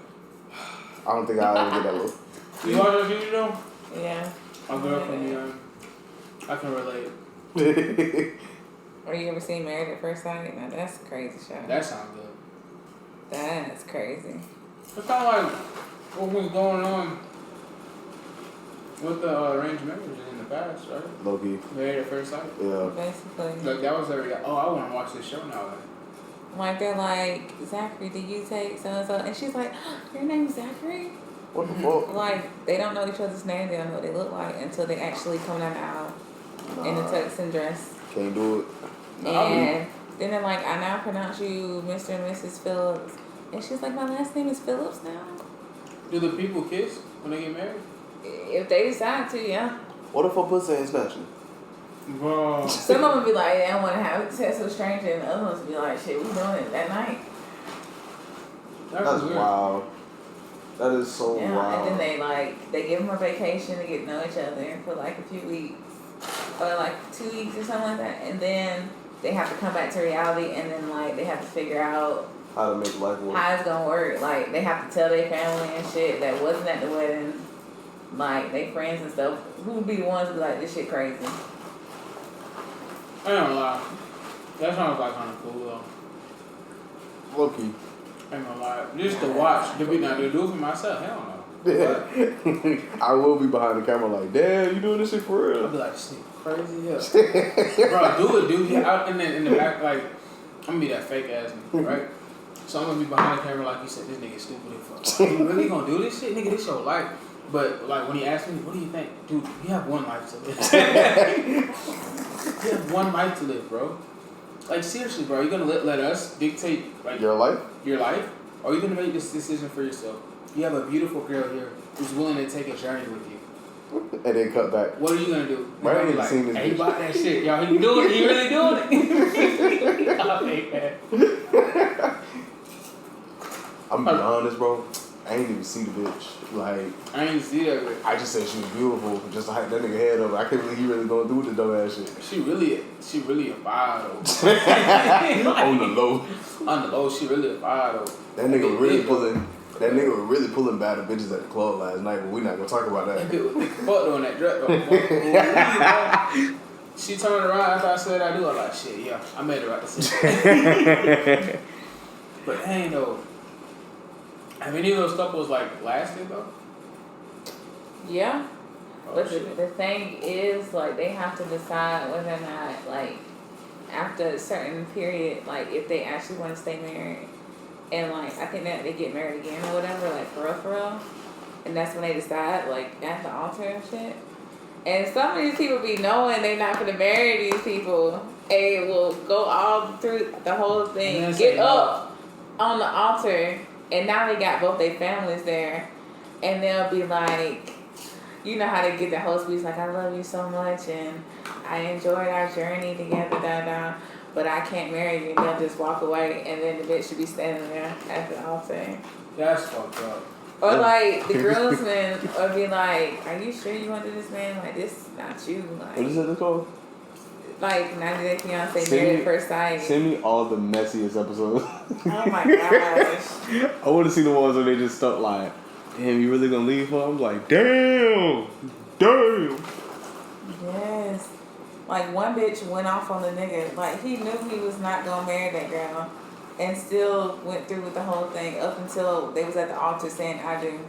I don't think I'll ever get that look. You watch those shit, though? Yeah. My girlfriend, I can relate. Or you ever seen Married at First Sight? Now that's a crazy show. That sounds good. That's crazy. It's kind of like what was going on with the arranged marriages in the past, right? Low-key. Married at First Sight. Yeah. Basically. Like, that was their, I want to watch this show now. Like, they're like, Zachary, did you take so-and-so? And she's like, your name's Zachary? What the fuck? Like, they don't know each other's name. They don't know what they look like until they actually come down the aisle in a tux and dress. Can't do it. And then they're like, I now pronounce you Mr. and Mrs. Phillips. And she's like, my last name is Phillips now? Do the people kiss when they get married? If they decide to, yeah. What if her pussy ain't snatching? Bro. Some of them be like, I don't want to have sex with a stranger. And the other ones be like, shit, we doing it that night. That's weird. wild. That is so wild. And then they give them a vacation to get to know each other for like a few weeks. Or like 2 weeks or something like that. And then they have to come back to reality, and then like they have to figure out how to make life work. How it's gonna work. Like they have to tell their family and shit that wasn't at the wedding, like they friends and stuff. Who would be the ones to be like, this shit crazy? I ain't gonna lie. That sounds like kind of cool though. Low-key. I ain't gonna lie. Just to watch. To do it for myself. Hell no. I will be behind the camera like, damn, you doing this shit for real? I'll be like, shit, crazy, yeah. Bro, do it. Yeah, in the back, like, I'm gonna be that fake ass nigga, right? So I'm gonna be behind the camera like you said, this nigga stupid as fuck. You really gonna do this shit? Nigga, this your life. But, like, when he asked me, what do you think? Dude, you have one life to live. You have one life to live, bro. Like, seriously, bro, you gonna let us dictate, like, your life? Your life? Or are you gonna make this decision for yourself? You have a beautiful girl here who's willing to take a journey with you. And then cut back. What are you gonna do? Right, You're like, seen this hey, bought that shit, y'all. He doing it. He really doing it. I hate that. I'm gonna be honest, bro. I ain't even see the bitch. Like, I ain't see that bitch. I just said she was beautiful. Just to hype that nigga head up. I can't believe he really gonna do the dumb ass shit. She really a fire though. On the low. On the low, she really a fire though. That nigga really pulling. That nigga was really pulling bad bitches at the club last night, but we're not gonna talk about that. That bitch was thick fuck on that dress though. She turned around after I said I do. I was like, shit, yeah, I made the right decision. But dang though, have any of those couples like lasted though? Yeah. Oh, But shit. the thing is, like, they have to decide whether or not, like, after a certain period, like if they actually want to stay married, and like I think that they get married again or whatever, like for real, and that's when they decide, like at the altar and shit. And some of these people be knowing they not gonna marry these people, and will go all through the whole thing, get up on the altar, and now they got both their families there, and they'll be like, you know how they get the whole speech like, I love you so much, and I enjoyed our journey together, but I can't marry you, and they'll just walk away, and then the bitch should be standing there at the altar. That's fucked up. Or like the groomsmen would be like, are you sure you want to do this man? Like, this is not you. Like, What is it called? Like 90 Day Fiancé, Married at First Sight. Send me all the messiest episodes. Oh my gosh. I want to see the ones where they just stuck like, damn, you really gonna leave her? I'm like, damn. Yes. Like one bitch went off on the nigga. Like he knew he was not gonna marry that girl, and still went through with the whole thing up until they was at the altar saying I do,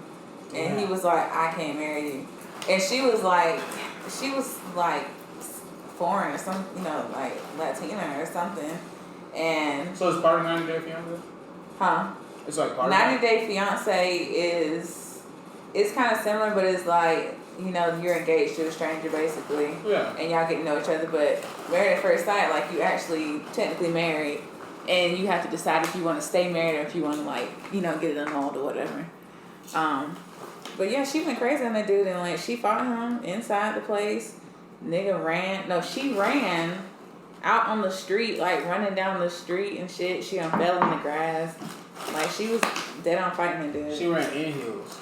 and he was like, I can't marry you, and she was like foreign or some, you know, like Latina or something, and So it's part of 90 Day Fiancé? huh? It's like part 90 of Day Fiancé it's kind of similar, but it's like, you know, you're engaged to a stranger basically. Yeah. And y'all get to know each other, but Married at First Sight, like you actually technically married, and you have to decide if you want to stay married or if you want to, like, you know, get it annulled or whatever. But yeah, she went crazy on that dude, and like she fought him inside the place. Nigga ran. No, she ran out on the street, like running down the street and shit. She fell in the grass. Like she was dead on fighting the dude. She ran in heels.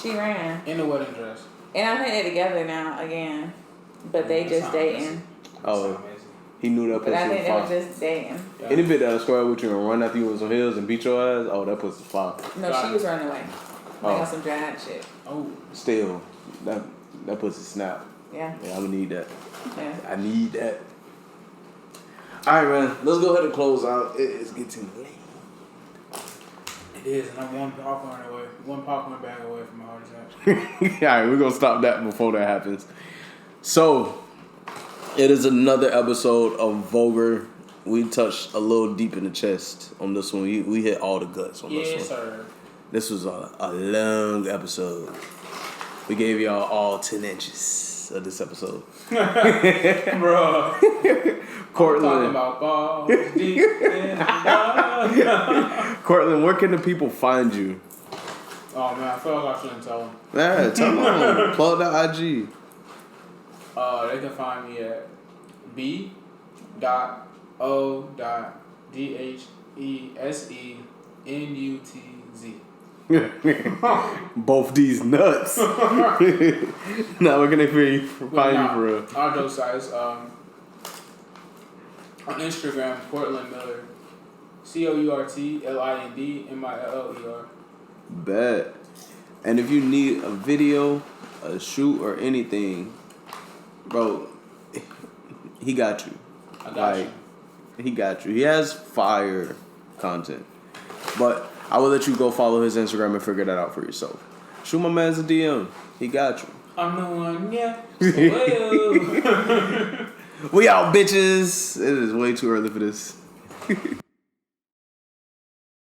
She ran. In the wedding dress. And I think they're together now again, but they just dating. Oh, he knew that But I pussy think they was were fine. just dating. Yeah. Any bit that square with you and run after you with some heels and beat your ass, oh, that pussy fine. No, she was running away. Like Oh. on some drag shit. Oh. Still, that pussy snap. Yeah. Yeah, I'm gonna need that. Yeah. I need that. All right, man. Let's go ahead and close out. It's getting late. It is, and I'm one popcorn bag away from a heart attack. All right, we're gonna stop that before that happens. So, it is another episode of Vulgar. We touched a little deep in the chest on this one. We hit all the guts on this one. Yes, sir. This was a long episode. We gave y'all all 10 inches of this episode. Bro. Courtlind. Talking about balls deep in the water. Courtlind, where can the people find you? Oh man, I feel like I shouldn't tell them. Yeah, tell them. Plug the IG. They can find me at b.o.dhesennutz. Both these nuts. Now we're gonna find you for real. Our joke size. On Instagram, Courtlind Miller. COURTLINDMILLER. Bet. And if you need a video, a shoot, or anything, bro, he got you. I got you. He got you. He has fire content. But I will let you go follow his Instagram and figure that out for yourself. Shoot my man's a DM. He got you. I'm the one, yeah. Well. We out, bitches. It is way too early for this.